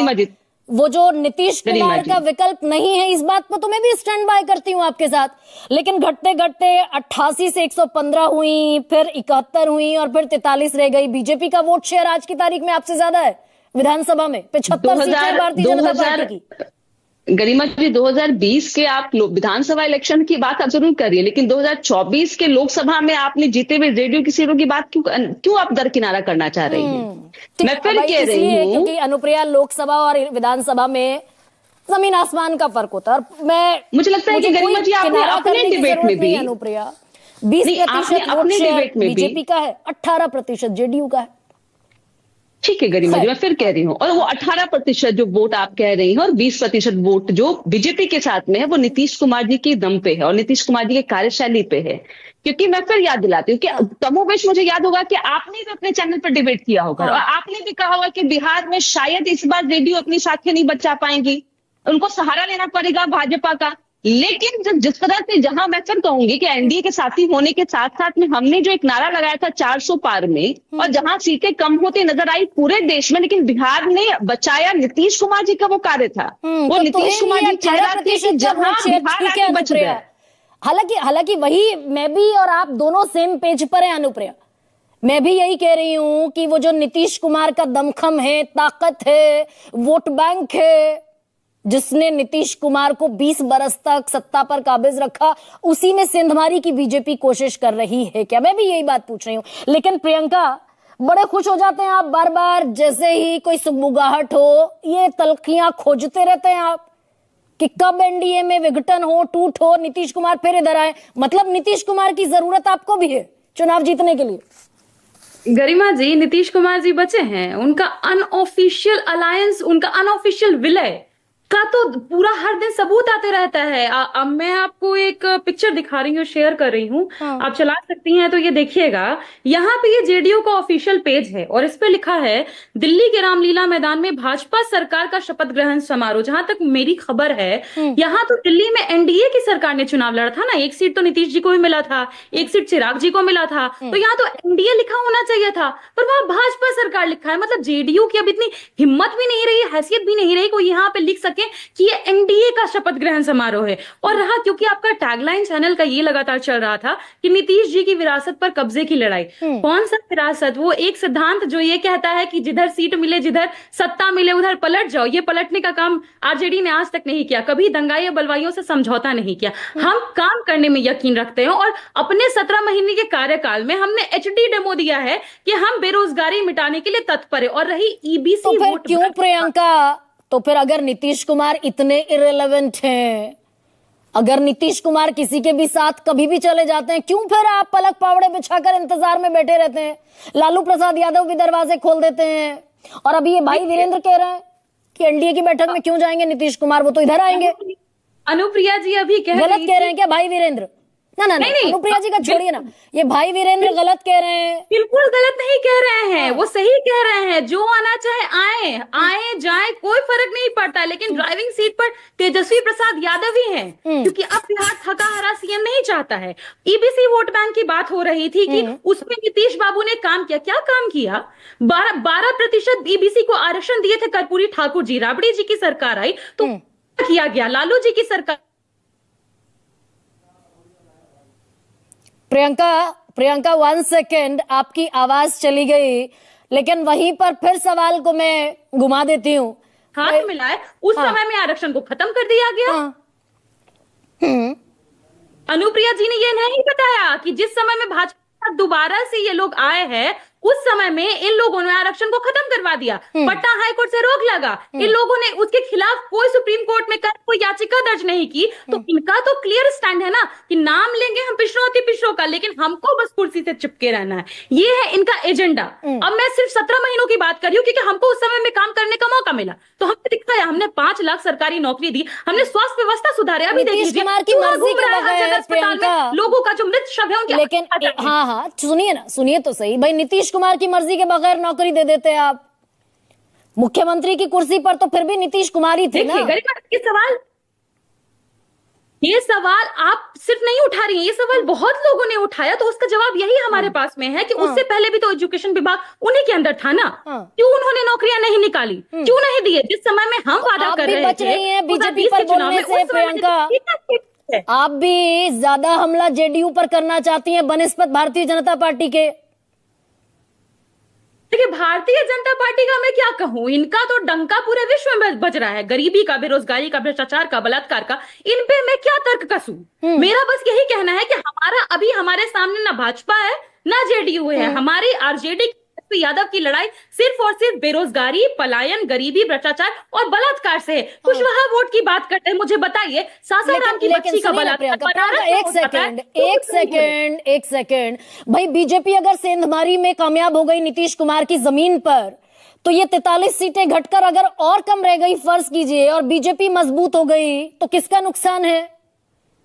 वो जो नीतीश कुमार का विकल्प नहीं है, इस बात पर तो मैं भी स्टैंड बाय करती हूँ आपके साथ, लेकिन घटते घटते 88 से 115 हुई, फिर 71 हुई और फिर 43 रह गई। बीजेपी का वोट शेयर आज की तारीख में आपसे ज्यादा है विधानसभा में, 75 सीटें भारतीय जनता पार्टी की। गरिमा जी, 2020 के आप विधानसभा इलेक्शन की बात आप जरूर करिए, लेकिन 2024 के लोकसभा में आपने जीते हुए जेडीयू की सीटों की बात क्यों आप दरकिनारा करना चाह रही हैं? मैं फिर कह रही हूँ क्योंकि अनुप्रिया लोकसभा और विधानसभा में जमीन आसमान का फर्क होता है। और मुझे लगता है कि गरिमा जी आपने अपने डिबेट में भी अनुप्रिया 20% वोट शेयर बीजेपी का है, 18% जेडीयू का है। ठीक है गरिमा जी, मैं फिर कह रही हूँ, और वो 18% जो वोट आप कह रही हैं और 20% वोट जो बीजेपी के साथ में है वो नीतीश कुमार जी की दम पे है और नीतीश कुमार जी की कार्यशैली पे है। क्योंकि मैं फिर याद दिलाती हूँ कि कमोबेश मुझे याद होगा कि आपने भी अपने चैनल पर डिबेट किया होगा और आपने भी कहा होगा कि बिहार में शायद इस बार जेडीयू अपनी साथियां नहीं बचा पाएंगी, उनको सहारा लेना पड़ेगा भाजपा का। लेकिन जिस तरह से, जहां मैं फिर कहूंगी कि एनडीए के साथी होने के साथ साथ में हमने जो एक नारा लगाया था 400 पार में, और जहां सीटें कम होती नजर आई पूरे देश में, लेकिन बिहार ने बचाया नीतीश कुमार जी का वो कार्य था। वो नीतीश कुमार जी चेहरा थे कि जहां बिहार आगे बच गया। हालांकि वही मैं भी और आप दोनों सेम पेज पर हैं अनुप्रिया। मैं भी यही कह रही हूं कि वो जो नीतीश कुमार का दमखम है, ताकत है, वोट बैंक है, जिसने नीतीश कुमार को 20 बरस तक सत्ता पर काबिज रखा, उसी में सिंधमारी की बीजेपी कोशिश कर रही है क्या? मैं भी यही बात पूछ रही हूं। लेकिन प्रियंका, बड़े खुश हो जाते हैं आप बार बार, जैसे ही कोई सुगबुगाहट हो ये तलखियां खोजते रहते हैं आप कि कब एनडीए में विघटन हो, टूट हो, नीतीश कुमार फिर इधर आए। मतलब नीतीश कुमार की जरूरत आपको भी है चुनाव जीतने के लिए। गरिमा जी, नीतीश कुमार जी बचे हैं, उनका अनऑफिशियल अलायंस, उनका अनऑफिशियल विलय का तो पूरा हर दिन सबूत आते रहता है। अब मैं आपको एक पिक्चर दिखा रही हूँ, शेयर कर रही हूँ, आप चला सकती हैं तो ये देखिएगा। यहाँ पे ये जेडीयू का ऑफिशियल पेज है और इस पे लिखा है दिल्ली के रामलीला मैदान में भाजपा सरकार का शपथ ग्रहण समारोह। जहां तक मेरी खबर है, यहाँ तो दिल्ली में एनडीए की सरकार ने चुनाव लड़ा था ना, एक सीट तो नीतीश जी को भी मिला था, एक सीट चिराग जी को मिला था, तो यहाँ तो एनडीए लिखा होना चाहिए था, पर वहां भाजपा सरकार लिखा है। मतलब जेडीयू की अब इतनी हिम्मत भी नहीं रही, हैसियत भी नहीं रही कोई यहाँ पे लिख सके कि ये एनडीए का शपथ ग्रहण समारोह है। और रहा, क्योंकि आपका टैगलाइन चैनल का ये लगातार चल रहा था कि नीतीश जी की विरासत पर कब्जे की लड़ाई। कौन सा विरासत? वो एक सिद्धांत जो ये कहता है कि जिधर सीट मिले, जिधर सत्ता मिले उधर पलट जाओ। ये पलटने का काम आरजेडी ने आज तक नहीं किया, कभी दंगाई बलवाइयों से समझौता नहीं किया। हम काम करने में यकीन रखते हैं और अपने 17 महीने के कार्यकाल में हमने एचडी डेमो दिया है कि हम बेरोजगारी मिटाने के लिए तत्पर है। और रही ईबीसी तो फिर वोट, क्यों प्रियंका, तो फिर अगर नीतीश कुमार इतने इररिलेवेंट हैं, अगर नीतीश कुमार किसी के भी साथ कभी भी चले जाते हैं, क्यों फिर आप पलक पावड़े बिछाकर इंतजार में बैठे रहते हैं? लालू प्रसाद यादव भी दरवाजे खोल देते हैं और अभी ये भाई वीरेंद्र कह रहे हैं कि एनडीए की बैठक में क्यों जाएंगे नीतीश कुमार, वो तो इधर आएंगे। अनुप्रिया जी अभी गलत कह रहे हैं क्या भाई वीरेंद्र? ना ना नहीं, अनुप्रिया जी का छोड़िए ना, ये भाई वीरेंद्र गलत कह रहे हैं। बिल्कुल गलत नहीं कह रहे हैं, वो सही कह रहे हैं। जो आना चाहे आए जाए, कोई फर्क नहीं पड़ता, लेकिन ड्राइविंग सीट पर तेजस्वी प्रसाद यादव ही हैं, क्योंकि अब बिहार थका हारा सीएम नहीं चाहता है। ईबीसी वोट बैंक की बात हो रही थी कि उसमें नीतीश बाबू ने काम किया। क्या काम किया? 12% ईबीसी को आरक्षण दिए थे कर्पूरी ठाकुर जी, राबड़ी जी की सरकार आई तो किया गया, लालू जी की सरकार। प्रियंका 1 सेकेंड, आपकी आवाज चली गई, लेकिन वहीं पर फिर सवाल को मैं घुमा देती हूँ। हाथ मिलाए उस समय में आरक्षण को खत्म कर दिया गया। अनुप्रिया जी ने यह नहीं बताया कि जिस समय में भाजपा दोबारा से ये लोग आए हैं, उस समय में इन लोगों ने आरक्षण को खत्म करवा दिया, पटना हाई कोर्ट से रोक लगा, इन लोगों ने उसके खिलाफ कोई सुप्रीम कोर्ट में कोई याचिका दर्ज नहीं की। तो इनका तो क्लियर स्टैंड है ना कि नाम लेंगे हम पिछड़ों का, लेकिन हमको बस कुर्सी से चिपके रहना है, ये है इनका एजेंडा। अब मैं सिर्फ 17 महीनों की बात कर रही हूँ, क्योंकि हमको उस समय में काम करने का मौका मिला, तो हमने दिखाया, हमने 5 लाख सरकारी नौकरी दी, हमने स्वास्थ्य व्यवस्था सुधारे। अभी देखिए कुमार की मर्जी के बगैर प्रियंका, लोगों का जो मृत शव है उनके, लेकिन हाँ सुनिए ना, सुनिए तो सही भाई, नीतीश कुमार की मर्जी के बगैर नौकरी दे देते हैं आप। मुख्यमंत्री की कुर्सी पर तो फिर भी नीतीश कुमार ही थे ना। ये सवाल आप सिर्फ नहीं उठा रही हैं, ये सवाल बहुत लोगों ने उठाया, तो उसका जवाब यही हमारे पास में है कि उससे पहले भी तो एजुकेशन विभाग उन्हीं के अंदर था ना। क्यों उन्होंने नौकरियां नहीं निकाली, क्यों नहीं दिए? जिस समय में हम वादा कर रहे थे बीजेपी पर बोलने से प्रियंका, आप भी ज्यादा हमला जेडीयू पर करना चाहती हैं बनिस्बत भारतीय जनता पार्टी के। देखिए, भारतीय जनता पार्टी का मैं क्या कहूं, इनका तो डंका पूरे विश्व में बज रहा है, गरीबी का, बेरोजगारी का, भ्रष्टाचार का, बलात्कार का। इन पे मैं क्या तर्क कसूं? मेरा बस यही कहना है कि अभी हमारे सामने ना भाजपा है ना जेडीयू है, हमारी आरजेडी यादव की लड़ाई सिर्फ और सिर्फ बेरोजगारी, पलायन, गरीबी, भ्रष्टाचार और बलात्कार से है। कुशवाहा वोट की बात करते हैं, मुझे बताइए सासाराम की बच्ची का बलात्कार। एक सेकेंड भाई, बीजेपी अगर सेंधमारी में कामयाब हो गई नीतीश कुमार की जमीन पर, तो ये 43 सीटें घटकर अगर और कम रह गई, फर्ज कीजिए, और बीजेपी मजबूत हो गई, तो किसका नुकसान है?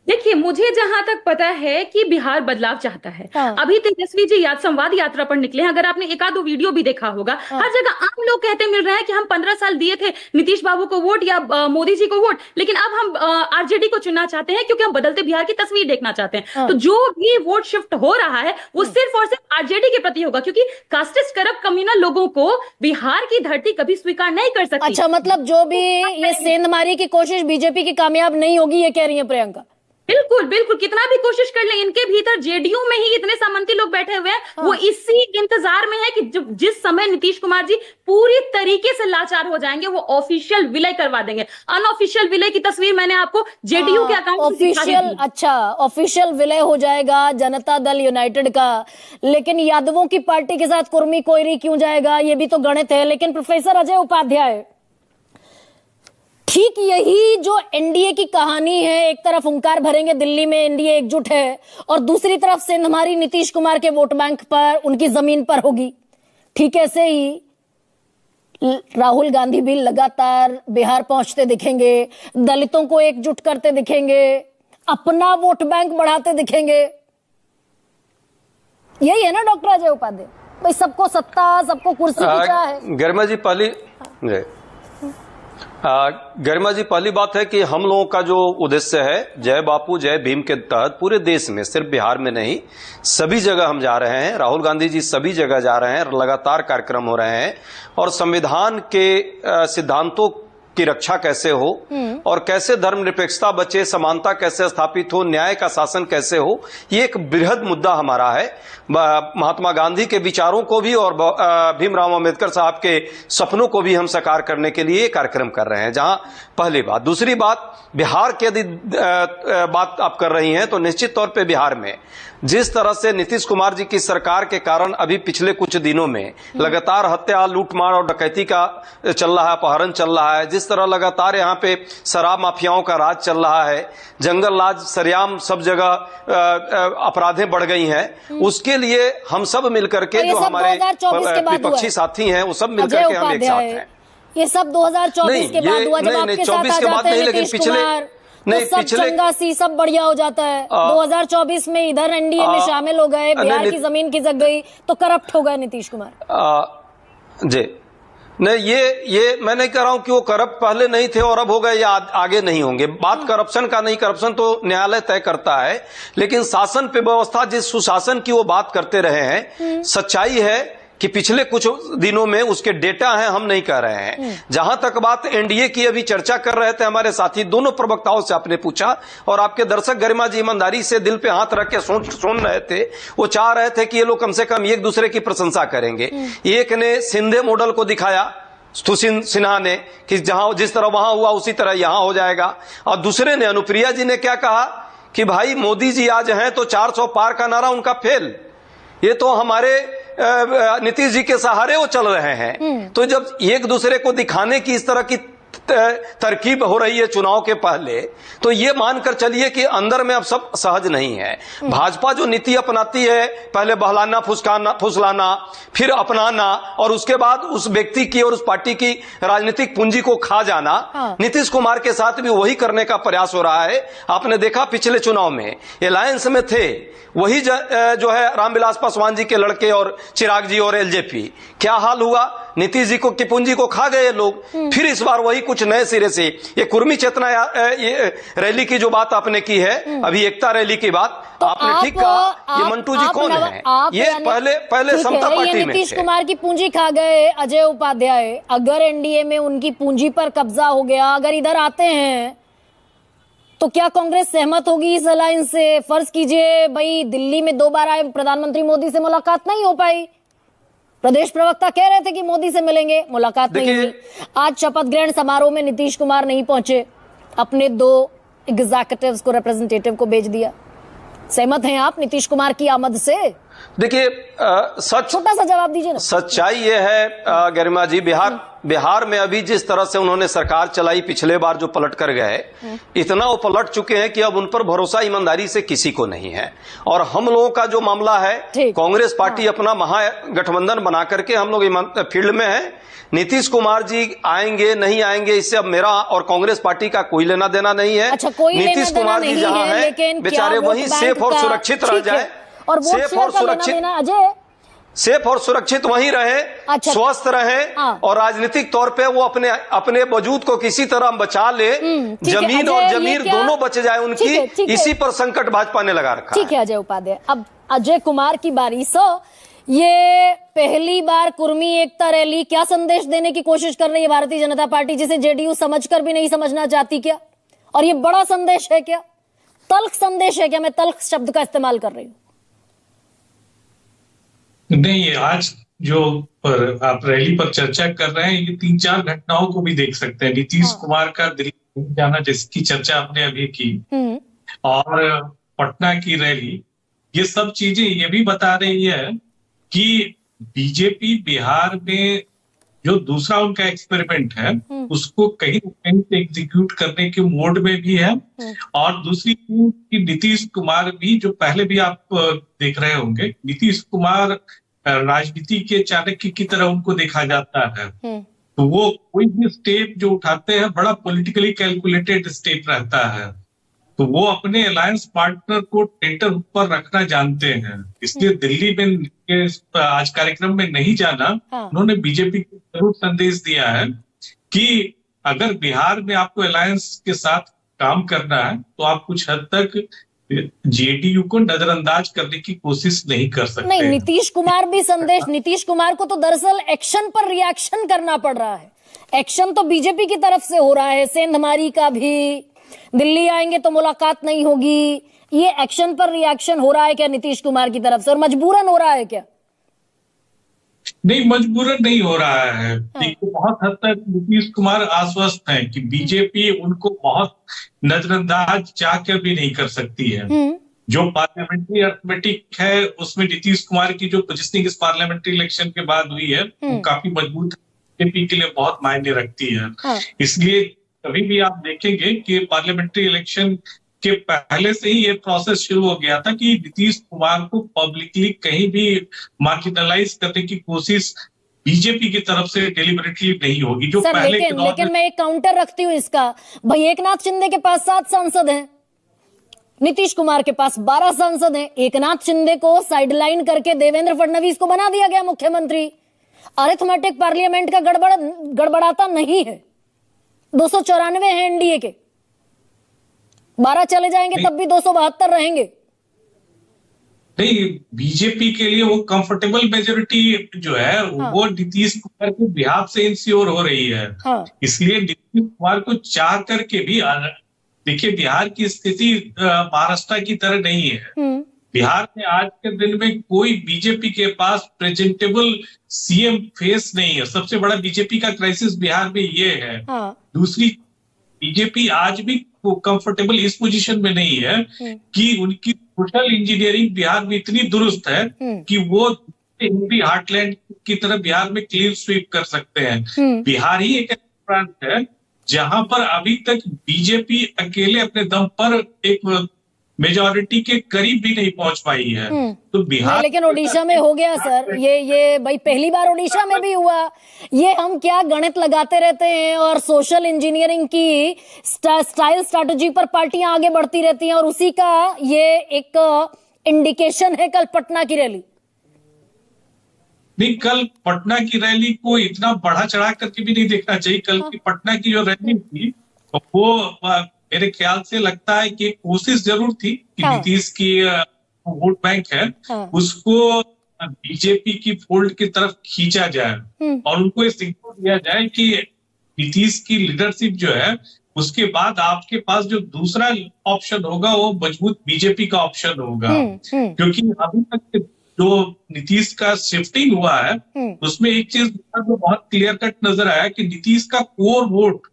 देखिए, मुझे जहां तक पता है कि बिहार बदलाव चाहता है। अभी तेजस्वी जी संवाद यात्रा पर निकले हैं, अगर आपने एक आधो वीडियो भी देखा होगा, हर जगह आम लोग कहते मिल रहे हैं कि हम 15 साल दिए थे नीतीश बाबू को वोट या मोदी जी को वोट, लेकिन अब हम आरजेडी को चुनना चाहते हैं क्योंकि हम बदलते बिहार की तस्वीर देखना चाहते हैं। तो जो भी वोट शिफ्ट हो रहा है वो सिर्फ और सिर्फ आरजेडी के प्रति होगा, क्योंकि कास्टिस्ट करप्ट कम्युनल लोगों को बिहार की धरती कभी स्वीकार नहीं कर सकती। अच्छा, मतलब जो भी ये सेंधमारी की कोशिश बीजेपी की कामयाब नहीं होगी, ये कह रही है प्रियंका? बिल्कुल बिल्कुल, कितना भी कोशिश कर ले, इनके भीतर जेडीयू में ही इतने सामंती लोग बैठे हुए हैं, वो इसी इंतजार में है कि जिस समय नीतीश कुमार जी पूरी तरीके से लाचार हो जाएंगे, वो ऑफिशियल विलय करवा देंगे। अनऑफिशियल विलय की तस्वीर मैंने आपको जेडीयू के अकाउंट ऑफिशियल, अच्छा ऑफिशियल विलय हो जाएगा जनता दल यूनाइटेड का, लेकिन यादवों की पार्टी के साथ कुर्मी कोयरी क्यों जाएगा, ये भी तो गणित है। लेकिन प्रोफेसर अजय उपाध्याय, ठीक यही जो एनडीए की कहानी है, एक तरफ हुंकार भरेंगे दिल्ली में एनडीए एकजुट है, और दूसरी तरफ सेंधमारी नीतीश कुमार के वोट बैंक पर, उनकी जमीन पर होगी, ठीक ऐसे ही राहुल गांधी भी लगातार बिहार पहुंचते दिखेंगे, दलितों को एकजुट करते दिखेंगे, अपना वोट बैंक बढ़ाते दिखेंगे। यही है ना डॉक्टर अजय उपाध्याय? भाई सबको सत्ता, सबको कुर्सी की चाह है। गरिमा जी पहली बात है कि हम लोगों का जो उद्देश्य है जय बापू जय भीम के तहत पूरे देश में, सिर्फ बिहार में नहीं, सभी जगह हम जा रहे हैं। राहुल गांधी जी सभी जगह जा रहे हैं, लगातार कार्यक्रम हो रहे हैं और संविधान के सिद्धांतों की रक्षा कैसे हो और कैसे धर्मनिरपेक्षता बचे, समानता कैसे स्थापित हो, न्याय का शासन कैसे हो, ये एक बृहद मुद्दा हमारा है। महात्मा गांधी के विचारों को भी और भीमराव अंबेडकर साहब के सपनों को भी हम साकार करने के लिए कार्यक्रम कर रहे हैं। जहां पहली बात, दूसरी बात, बिहार की यदि बात आप कर रही हैं तो निश्चित तौर पे बिहार में जिस तरह से नीतीश कुमार जी की सरकार के कारण अभी पिछले कुछ दिनों में लगातार हत्या, लूटमार और डकैती का चल रहा है, अपहरण चल रहा है, जिस तरह लगातार यहाँ पे शराब माफियाओं का राज चल रहा है, जंगल राज सरेआम सब जगह अपराधें बढ़ गई हैं, उसके लिए हम सब मिलकर के जो हमारे विपक्षी साथी हैं वो सब मिलकर के हम एक साथ हैं। ये सब 2024 के बाद हुआ जब आपके साथ आ जाते हैं नीतीश कुमार, तो सब चंगासी सब बढ़िया हो जाता है। 2024 में इधर एनडीए में शामिल हो गए, बिहार की जमीन खिसक गई तो करप्ट हो गए नीतीश कुमार। जी नहीं, ये मैं नहीं कह रहा हूं कि वो करप्ट पहले नहीं थे और अब हो गए या आगे नहीं होंगे। बात करप्शन का नहीं, करप्शन तो न्यायालय तय करता है, लेकिन शासन पे व्यवस्था, जिस सुशासन की वो बात करते रहे हैं, सच्चाई है कि पिछले कुछ दिनों में उसके डेटा हैं, हम नहीं कह रहे हैं। जहां तक बात एनडीए की अभी चर्चा कर रहे थे हमारे साथी, दोनों प्रवक्ताओं से आपने पूछा और आपके दर्शक गरिमा जी ईमानदारी से दिल पे हाथ रख के सुन रहे थे। वो चाह रहे थे कि ये लोग कम से कम एक दूसरे की प्रशंसा करेंगे। एक ने सिंधे मॉडल को दिखाया, सुशील सिन्हा ने, कि जहां जिस तरह वहां हुआ उसी तरह यहां हो जाएगा, और दूसरे ने, अनुप्रिया जी ने क्या कहा कि भाई मोदी जी आज हैं तो 400 पार का नारा उनका फेल, ये तो हमारे नीतीश जी के सहारे वो चल रहे हैं। तो जब एक दूसरे को दिखाने की इस तरह की तरकीब हो रही है चुनाव के पहले, तो ये मानकर चलिए कि अंदर में अब सब सहज नहीं है। भाजपा जो नीति अपनाती है, पहले बहलाना, फुसलाना, फिर अपनाना और उसके बाद उस व्यक्ति की और उस पार्टी की राजनीतिक पूंजी को खा जाना, नीतीश कुमार के साथ भी वही करने का प्रयास हो रहा है। आपने देखा पिछले चुनाव में अलायंस में थे वही जो है रामविलास पासवान जी के लड़के और चिराग जी और एलजेपी, क्या हाल हुआ, नीतीश जी की पूंजी को खा गए लोग। फिर इस बार वही कुछ नए सिरे से, ये कुर्मी चेतना रैली की जो बात आपने की है, अभी एकता रैली की बात, तो आपने ठीक कहा। ये मंटू जी कौन है? ये पहले समता पार्टी में नीतीश कुमार की पूंजी खा गए अजय उपाध्याय। अगर एनडीए में उनकी पूंजी पर कब्जा हो गया, अगर इधर आते हैं तो क्या कांग्रेस सहमत होगी इस अलायंस से? फर्ज कीजिए भाई दिल्ली में 2 बार आए प्रधानमंत्री मोदी से मुलाकात नहीं हो पाई, प्रदेश प्रवक्ता कह रहे थे कि मोदी से मिलेंगे, मुलाकात नहीं हुई। आज शपथ ग्रहण समारोह में नीतीश कुमार नहीं पहुंचे, अपने 2 एग्जीक्यूटिव्स को, रिप्रेजेंटेटिव को भेज दिया। सहमत हैं आप नीतीश कुमार की आमद से? देखिए छोटा सा जवाब दीजिए ना। सच्चाई ये है गरिमा जी, बिहार में अभी जिस तरह से उन्होंने सरकार चलाई, पिछले बार जो पलट कर गए, इतना वो पलट चुके हैं कि अब उन पर भरोसा ईमानदारी से किसी को नहीं है। और हम लोगों का जो मामला है, कांग्रेस पार्टी अपना महागठबंधन बना करके हम लोग फील्ड में है। नीतीश कुमार जी आएंगे नहीं आएंगे, इससे अब मेरा और कांग्रेस पार्टी का कोई लेना देना नहीं है। नीतीश कुमार जी जहां है बेचारे वहीं सेफ और सुरक्षित रह जाए, और सेफ और सुरक्षित अजय सेफ और सुरक्षित वहीं रहे, स्वस्थ रहे, और राजनीतिक तौर पे वो अपने वजूद को किसी तरह बचा ले, जमीन और जमीर दोनों बच जाए उनकी, इसी पर संकट भाजपा ने लगा रखा। ठीक है अजय उपाध्याय, अब अजय कुमार की बारी। ये पहली बार कुर्मी एकता रैली क्या संदेश देने की कोशिश कर रही है भारतीय जनता पार्टी, जिसे जेडीयू समझकर भी नहीं समझना चाहती क्या? और ये बड़ा संदेश है क्या, तल्ख संदेश है क्या? मैं तल्ख शब्द का इस्तेमाल कर रही हूं। नहीं, आज जो पर आप रैली पर चर्चा कर रहे हैं, ये 3-4 घटनाओं को भी देख सकते हैं। नीतीश कुमार का दिल्ली जाना, जिसकी चर्चा आपने अभी की, और पटना की रैली, ये सब चीजें ये भी बता रही है कि बीजेपी बिहार में जो दूसरा उनका एक्सपेरिमेंट है उसको कहीं न कहीं एग्जीक्यूट करने के मोड में भी है। और दूसरी कि नीतीश कुमार भी, जो पहले भी आप देख रहे होंगे, नीतीश कुमार राजनीति के चाणक्य की तरह उनको देखा जाता है। तो वो कोई भी स्टेप जो उठाते हैं बड़ा पॉलिटिकली कैलकुलेटेड स्टेप रहता है, तो वो अपने अलायंस पार्टनर को टेंटर पर रखना जानते हैं, इसलिए दिल्ली में आज कार्यक्रम में नहीं जाना। उन्होंने बीजेपी को जरूर संदेश दिया है कि अगर बिहार में आपको अलायंस के साथ काम करना है तो आप कुछ हद तक जेडीयू को नजरअंदाज करने की कोशिश नहीं कर सकते। नहीं, नीतीश कुमार भी संदेश, नीतीश कुमार को तो दरअसल एक्शन पर रिएक्शन करना पड़ रहा है। एक्शन तो बीजेपी की तरफ से हो रहा है, सेंधमारी का भी, दिल्ली आएंगे तो मुलाकात नहीं होगी, ये एक्शन पर रिएक्शन हो रहा है क्या नीतीश कुमार की तरफ से, और मजबूरन हो रहा है क्या? नहीं, मजबूरन नहीं हो रहा है। देखिए, बहुत हद तक नीतीश कुमार आश्वस्त हैं कि बीजेपी उनको बहुत नजरअंदाज चाह कर भी नहीं कर सकती है। जो पार्लियामेंट्री अर्थमेटिक है उसमें नीतीश कुमार की जो पोजिशनिंग इस पार्लियामेंट्री इलेक्शन के बाद हुई है वो काफी मजबूत बीजेपी के लिए बहुत मायने रखती है। इसलिए कभी भी आप देखेंगे कि पार्लियामेंट्री इलेक्शन के पहले से ही ये प्रोसेस शुरू हो गया था कि नीतीश कुमार को पब्लिकली कहीं भी मार्जिनलाइज करने की कोशिश बीजेपी की तरफ से डेलिबरेटली नहीं होगी। जो सर, पहले लेकिन मैं एक काउंटर रखती हूँ इसका। भाई, एकनाथ शिंदे के पास 7 सांसद हैं, नीतीश कुमार के पास 12 सांसद हैं। एकनाथ शिंदे को साइडलाइन करके देवेंद्र फडणवीस को बना दिया गया मुख्यमंत्री। अरिथमेटिक पार्लियामेंट का गड़बड़ाता नहीं है। 294 हैं एनडीए के, 12 चले जाएंगे तब भी 272 रहेंगे। नहीं, बीजेपी के लिए वो कंफर्टेबल मेजोरिटी जो है वो नीतीश कुमार के बिहाफ से इंश्योर हो रही है। इसलिए नीतीश कुमार को चाह करके भी, देखिए बिहार की स्थिति महाराष्ट्र की तरह नहीं है। बिहार में आज के दिन में कोई बीजेपी के पास प्रेजेंटेबल सीएम फेस नहीं है। सबसे बड़ा बीजेपी का क्राइसिस बिहार में ये है। दूसरी, बीजेपी आज भी कंफर्टेबल इस पोजीशन में नहीं है कि उनकी सोशल इंजीनियरिंग बिहार में इतनी दुरुस्त है कि वो हिंदी हार्टलैंड की तरह बिहार में क्लीन स्वीप कर सकते हैं। बिहार ही एक प्रांत है जहां पर अभी तक बीजेपी अकेले अपने दम पर एक मेजॉरिटी के करीब भी नहीं पहुंच पाई है। तो बिहार, लेकिन ओडिशा में हो गया सर, ये भाई पहली बार ओडिशा में भी हुआ। ये हम क्या गणित लगाते रहते हैं और सोशल इंजीनियरिंग की स्टाइल स्ट्रैटेजी पर पार्टियां आगे बढ़ती रहती हैं, और उसी का ये एक इंडिकेशन है कल पटना की रैली। नहीं, कल पटना की रैली को इतना बढ़ा चढ़ा करके भी नहीं देखना चाहिए। कल की पटना की जो रैली थी वो मेरे ख्याल से लगता है कि कोशिश जरूर थी कि नीतीश की वोट बैंक है उसको बीजेपी की फोल्ड की तरफ खींचा जाए और उनको ये सिग्नल दिया जाए कि नीतीश की लीडरशिप जो है उसके बाद आपके पास जो दूसरा ऑप्शन होगा वो मजबूत बीजेपी का ऑप्शन होगा। क्योंकि अभी तक जो नीतीश का शिफ्टिंग हुआ है उसमें एक चीज बहुत क्लियर कट नजर आया कि नीतीश का कोर वोट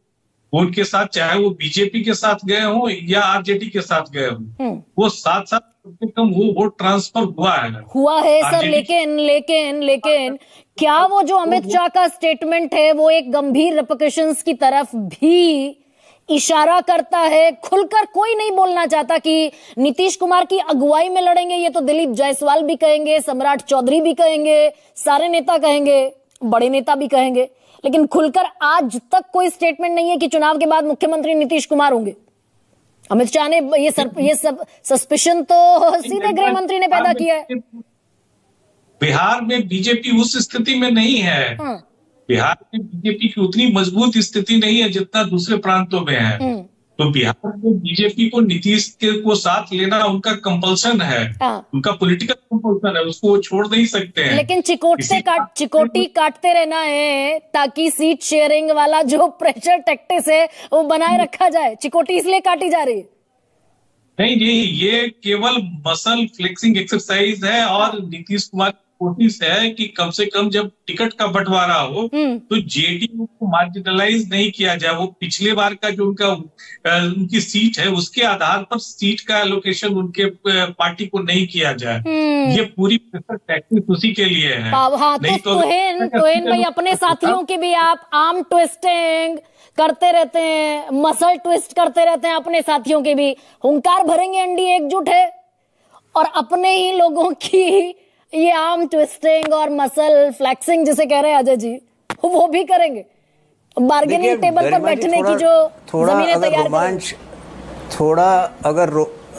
उनके साथ, चाहे वो बीजेपी के साथ गए हो या आरजेडी के साथ गए हो, वो साथ साथ कम से कम वो वोट ट्रांसफर हुआ है सर। लेकिन क्या वो जो अमित शाह का स्टेटमेंट है वो एक गंभीर रिपरकशंस की तरफ भी इशारा करता है? खुलकर कोई नहीं बोलना चाहता कि नीतीश कुमार की अगुवाई में लड़ेंगे। ये तो दिलीप जायसवाल भी कहेंगे, सम्राट चौधरी भी कहेंगे, सारे नेता कहेंगे, बड़े नेता भी कहेंगे, लेकिन खुलकर आज तक कोई स्टेटमेंट नहीं है कि चुनाव के बाद मुख्यमंत्री नीतीश कुमार होंगे। अमित शाह ने ये सब सस्पिशन तो सीधे गृह मंत्री ने पैदा किया है। बिहार में बीजेपी उस स्थिति में नहीं है। बिहार में बीजेपी की उतनी मजबूत स्थिति नहीं है जितना दूसरे प्रांतों में है। तो बिहार में बीजेपी को नीतीश को साथ लेना उनका कंपल्सन है, उनका पॉलिटिकल कंपल्सन है, उसको वो छोड़ नहीं सकते हैं। लेकिन चिकोटी काटते रहना है ताकि सीट शेयरिंग वाला जो प्रेशर टैक्टिस है वो बनाए रखा जाए। चिकोटी इसलिए काटी जा रही है? नहीं, ये केवल मसल फ्लेक्सिंग एक्सरसाइज है और नीतीश कुमार कोशिश है कि कम से कम जब टिकट का बंटवारा हो तो जेडीयू को मार्जिनलाइज नहीं किया जाए। वो पिछले बार का जो उनकी सीट है उसके आधार पर सीट का एलोकेशन उनके पार्टी को नहीं किया जाए। ये पूरी टैक्टिक्स उसी के लिए है। नहीं तो तोहेन भाई, अपने साथियों की भी आप आर्म ट्विस्टिंग करते रहते हैं, मसल ट्विस्ट करते रहते हैं, अपने साथियों के भी हुंकार भरेंगे। एनडीए एकजुट है और अपने ही लोगों की ये आर्म ट्विस्टिंग और मसल फ्लैक्सिंग जिसे कह रहे हैं अजय जी, वो भी करेंगे। बार्गेनिंग टेबल पर बैठने की जो जमीनें तैयार करें।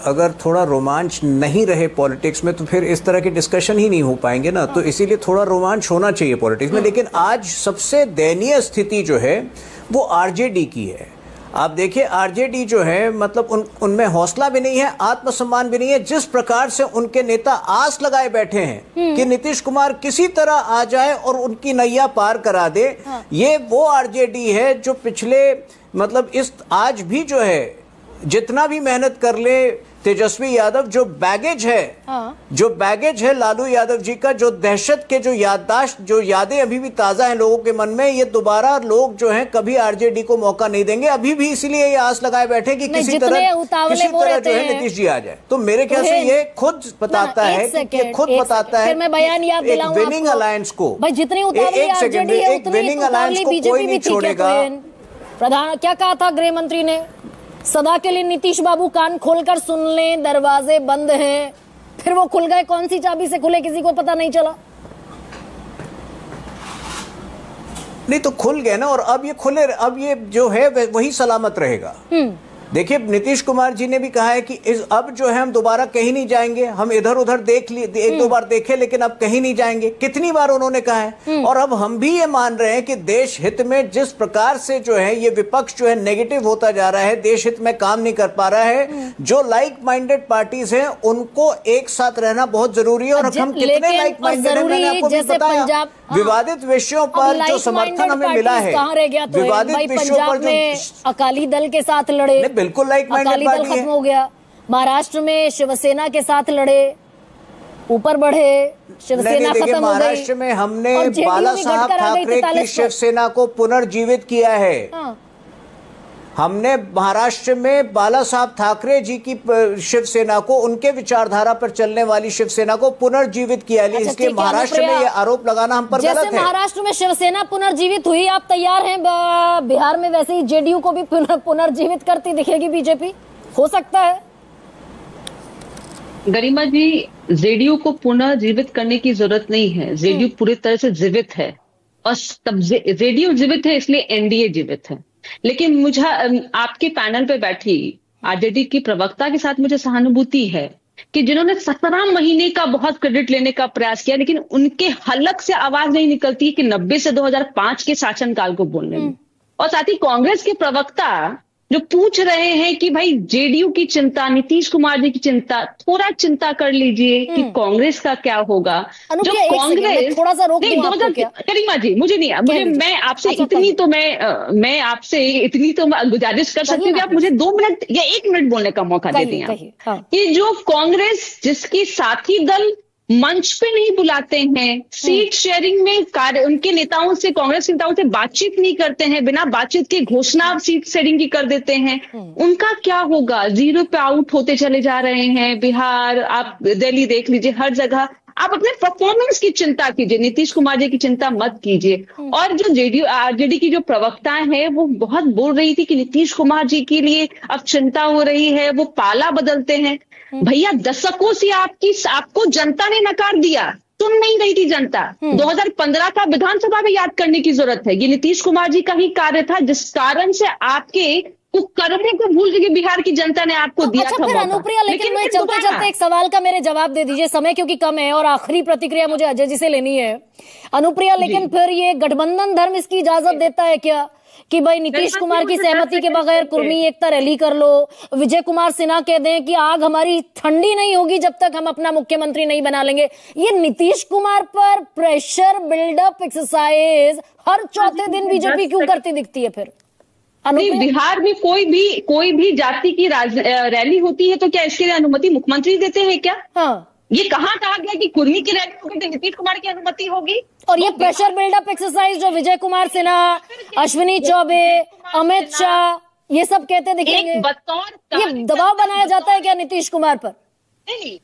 अगर थोड़ा रोमांच नहीं रहे पॉलिटिक्स में तो फिर इस तरह के डिस्कशन ही नहीं हो पाएंगे ना। तो इसीलिए थोड़ा रोमांच होना चाहिए पॉलिटिक्स में। लेकिन आज सबसे दयनीय स्थिति जो है वो आरजेडी की है। आप देखिए आरजेडी जो है मतलब उनमें हौसला भी नहीं है, आत्मसम्मान भी नहीं है। जिस प्रकार से उनके नेता आस लगाए बैठे हैं कि नीतीश कुमार किसी तरह आ जाए और उनकी नैया पार करा दे, ये वो आरजेडी है जो पिछले मतलब इस आज भी जो है जितना भी मेहनत कर ले तेजस्वी यादव, जो बैगेज है लालू यादव जी का, जो दहशत के जो याददाश्त, जो यादें अभी भी ताजा हैं लोगों के मन में, ये दोबारा लोग जो हैं कभी आरजेडी को मौका नहीं देंगे। अभी भी इसीलिए ये आस लगाए बैठे कि किसी तरह जो है नीतीश जी आ जाए। तो मेरे ख्याल से ये खुद बताता है विनिंग अलायंस को, विनिंग अलायंस को कोई नहीं छोड़ेगा। प्रधान क्या कहा था गृह मंत्री ने, सदा के लिए नीतीश बाबू कान खोलकर सुन लें, दरवाजे बंद हैं। फिर वो खुल गए, कौन सी चाबी से खुले किसी को पता नहीं चला। नहीं तो खुल गए ना, और अब ये खुले, अब ये जो है वही सलामत रहेगा। देखिए नीतीश कुमार जी ने भी कहा है कि अब जो है हम दोबारा कहीं नहीं जाएंगे। हम इधर उधर देख लिए, एक दो बार देखे, लेकिन अब कहीं नहीं जाएंगे। कितनी बार उन्होंने कहा है। और अब हम भी ये मान रहे हैं कि देश हित में जिस प्रकार से जो है ये विपक्ष जो है नेगेटिव होता जा रहा है, देश हित में काम नहीं कर पा रहा है, जो लाइक माइंडेड पार्टीज हैं उनको एक साथ रहना बहुत जरूरी है। और हम कितने लाइक माइंडेड हैं मैंने आपको भी बताया। विवादित विषयों पर जो समर्थन हमें मिला है, विवादित विषयों पर जो अकाली दल के साथ लड़े, बिल्कुल लाइक माइंडेड पार्टी है। खत्म हो गया। महाराष्ट्र में शिवसेना के साथ लड़े, ऊपर बढ़े, शिवसेना खत्म हो गई। महाराष्ट्र में हमने बाला साहब ठाकरे की शिवसेना को पुनर्जीवित किया है। हमने महाराष्ट्र में बाला साहब ठाकरे जी की शिवसेना को, उनके विचारधारा पर चलने वाली शिवसेना को पुनर्जीवित किया है। इसके महाराष्ट्र में ये आरोप लगाना हम पर गलत है। महाराष्ट्र में शिवसेना पुनर्जीवित हुई, आप तैयार हैं बिहार में वैसे ही जेडीयू को भी पुनर्जीवित करती दिखेगी बीजेपी? हो सकता है। गरिमा जी, जेडीयू को पुनर्जीवित करने की जरूरत नहीं है। जेडीयू पूरी तरह से जीवित है, और तब जेडीयू जीवित है इसलिए एनडीए जीवित है। लेकिन मुझे आपके पैनल पे बैठी आरजेडी की प्रवक्ता के साथ मुझे सहानुभूति है कि जिन्होंने 17 महीने का बहुत क्रेडिट लेने का प्रयास किया, लेकिन उनके हलक से आवाज नहीं निकलती कि 90 से 2005 के शासनकाल को बोलने में। और साथ ही कांग्रेस के प्रवक्ता जो पूछ रहे हैं कि भाई जेडीयू की चिंता, नीतीश कुमार जी की चिंता, थोड़ा चिंता कर लीजिए कि कांग्रेस का क्या होगा। जो कांग्रेस थोड़ा सा रोक नहीं, 2000 करीमा जी मुझे मैं आपसे इतनी तो मैं आपसे इतनी तो गुजारिश कर सकती हूँ कि आप मुझे 2 मिनट या 1 मिनट बोलने का मौका दे दें। कि जो कांग्रेस जिसकी साथी दल मंच पे नहीं बुलाते हैं, सीट शेयरिंग में उनके नेताओं से, कांग्रेस नेताओं से बातचीत नहीं करते हैं, बिना बातचीत के घोषणा सीट शेयरिंग की कर देते हैं, उनका क्या होगा? 0 पे आउट होते चले जा रहे हैं। बिहार, आप दिल्ली देख लीजिए, हर जगह आप अपने परफॉर्मेंस की चिंता कीजिए, नीतीश कुमार जी की चिंता मत कीजिए। और जो आरजेडी की जो प्रवक्ता है वो बहुत बोल रही थी कि नीतीश कुमार जी के लिए अब चिंता हो रही है, वो पाला बदलते हैं। भैया, दशकों से आपको जनता ने नकार दिया, सुन नहीं रही थी जनता। 2015 का विधानसभा में याद करने की जरूरत है। ये नीतीश कुमार जी का ही कार्य था जिस कारण से आपके कर्मों को भूल के बिहार की जनता ने आपको दिया था। फिर अनुप्रिया, लेकिन मैं चलते चलते एक सवाल का मेरे जवाब दे दीजिए, समय क्योंकि कम है, और आखिरी प्रतिक्रिया मुझे अजय जी से लेनी है। अनुप्रिया, लेकिन फिर ये गठबंधन धर्म इसकी इजाजत देता है क्या कि भाई नीतीश कुमार की सहमति के बगैर कुर्मी एकता रैली कर लो, विजय कुमार सिन्हा कह दें कि आग हमारी ठंडी नहीं होगी जब तक हम अपना मुख्यमंत्री नहीं बना लेंगे? ये नीतीश कुमार पर प्रेशर बिल्डअप एक्सरसाइज हर चौथे दिन बीजेपी क्यों करती दिखती है? फिर बिहार में कोई भी जाति की रैली होती है तो क्या इसके लिए अनुमति मुख्यमंत्री देते हैं क्या? हाँ, ये कहाँ कहा गया कि कुर्मी की रैली होगी तो नीतीश कुमार की अनुमति होगी? और ये प्रेशर बिल्डअप एक्सरसाइज जो विजय कुमार सिन्हा, अश्विनी चौबे, अमित शाह, ये सब कहते दिखेंगे, ये दबाव बनाया जाता है क्या नीतीश कुमार पर? नहीं,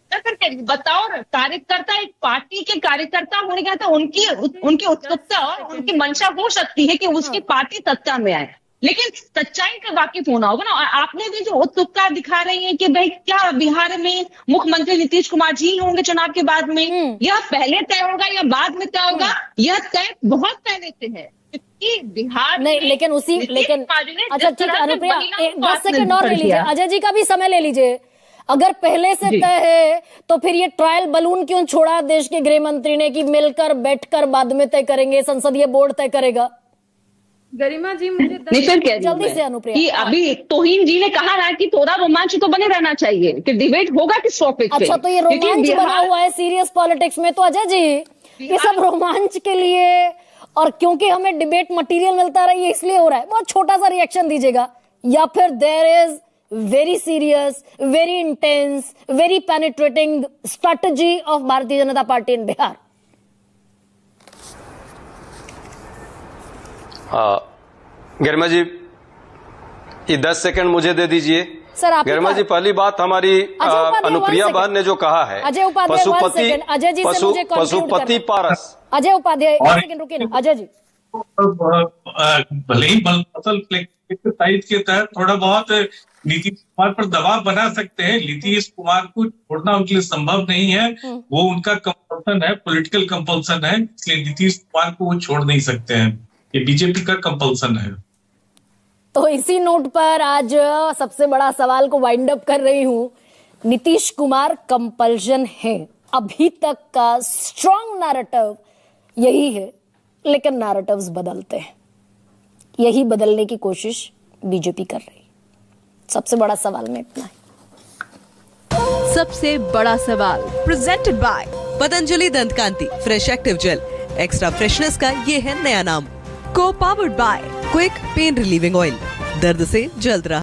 बताओ, कार्यकर्ता, एक पार्टी के कार्यकर्ता होने का तो उनकी उत्सुकता और उनकी मंशा हो सकती है कि उसकी पार्टी सत्ता में आए, लेकिन सच्चाई से वाकिफ होना होगा ना। आपने भी जो उत्सुकता दिखा रही है कि भाई क्या बिहार में मुख्यमंत्री नीतीश कुमार जी होंगे चुनाव के बाद में, यह पहले तय होगा या बाद में तय होगा? यह तय बहुत पहले से है, कि बिहार नहीं, में लेकिन नीतीश कुमार जी ने अच्छा जिस ठीक तरह है से अनुप्रिया, महिलाओं को 10 सेकंड और ले आत्मनिर्भर लीजिए, किया। अजय जी का भी समय ले लीजिए। अगर पहले से तय है तो फिर ये ट्रायल बलून क्यों छोड़ा देश के गृह मंत्री ने कि मिलकर बैठकर बाद में तय करेंगे, संसदीय बोर्ड तय करेगा? गरिमा जी मुझे नहीं फिर कह रही हूं जल्दी मैं से अनुप्रिया। कि अभी तोहिन जी ने कहा ना कि थोड़ा रोमांच तो बने रहना चाहिए कि डिबेट होगा किस टॉपिक पे। अच्छा, तो ये क्योंकि रोमांच बना बिहार- हुआ है सीरियस पॉलिटिक्स में, तो अजय जी ये सब रोमांच के लिए और क्योंकि हमें डिबेट मटेरियल मिलता रही है इसलिए हो रहा है? बहुत छोटा सा रिएक्शन दीजिएगा, या फिर there is very serious, very intense, very penetrating strategy of Bharatiya Janata party इन बिहार? गरिमा जी ये 10 सेकंड मुझे दे दीजिए। सर आप गरिमा जी, पहली बात हमारी अनुप्रिया बहन ने जो कहा है, अजय उपाध्याय, अजय जी से मुझे पशुपति पारस, अजय उपाध्याय एक सेकंड रुकिए ना अजय जी। भले ही बल एक्सरसाइज के तहत थोड़ा बहुत नीतीश कुमार पर दबाव बना सकते हैं। नीतीश कुमार को छोड़ना उनके लिए संभव नहीं है, वो उनका कंपल्सन है, पॉलिटिकल कंपल्सन है, इसलिए नीतीश कुमार को वो छोड़ नहीं सकते हैं, ये बीजेपी का कंपल्सन है। तो इसी नोट पर आज सबसे बड़ा सवाल को वाइंड अप कर रही हूं। नीतीश कुमार कंपल्शन है, अभी तक का स्ट्रॉन्ग नैरेटिव यही है, लेकिन नैरेटिव्स बदलते हैं, यही बदलने की कोशिश बीजेपी कर रही है। सबसे बड़ा सवाल में इतना है। सबसे बड़ा सवाल presented by Patanjali Dant Kanti fresh active gel, extra freshness का ये है नया नाम। Co powered by quick pain relieving oil, दर्द से जल्द राहत।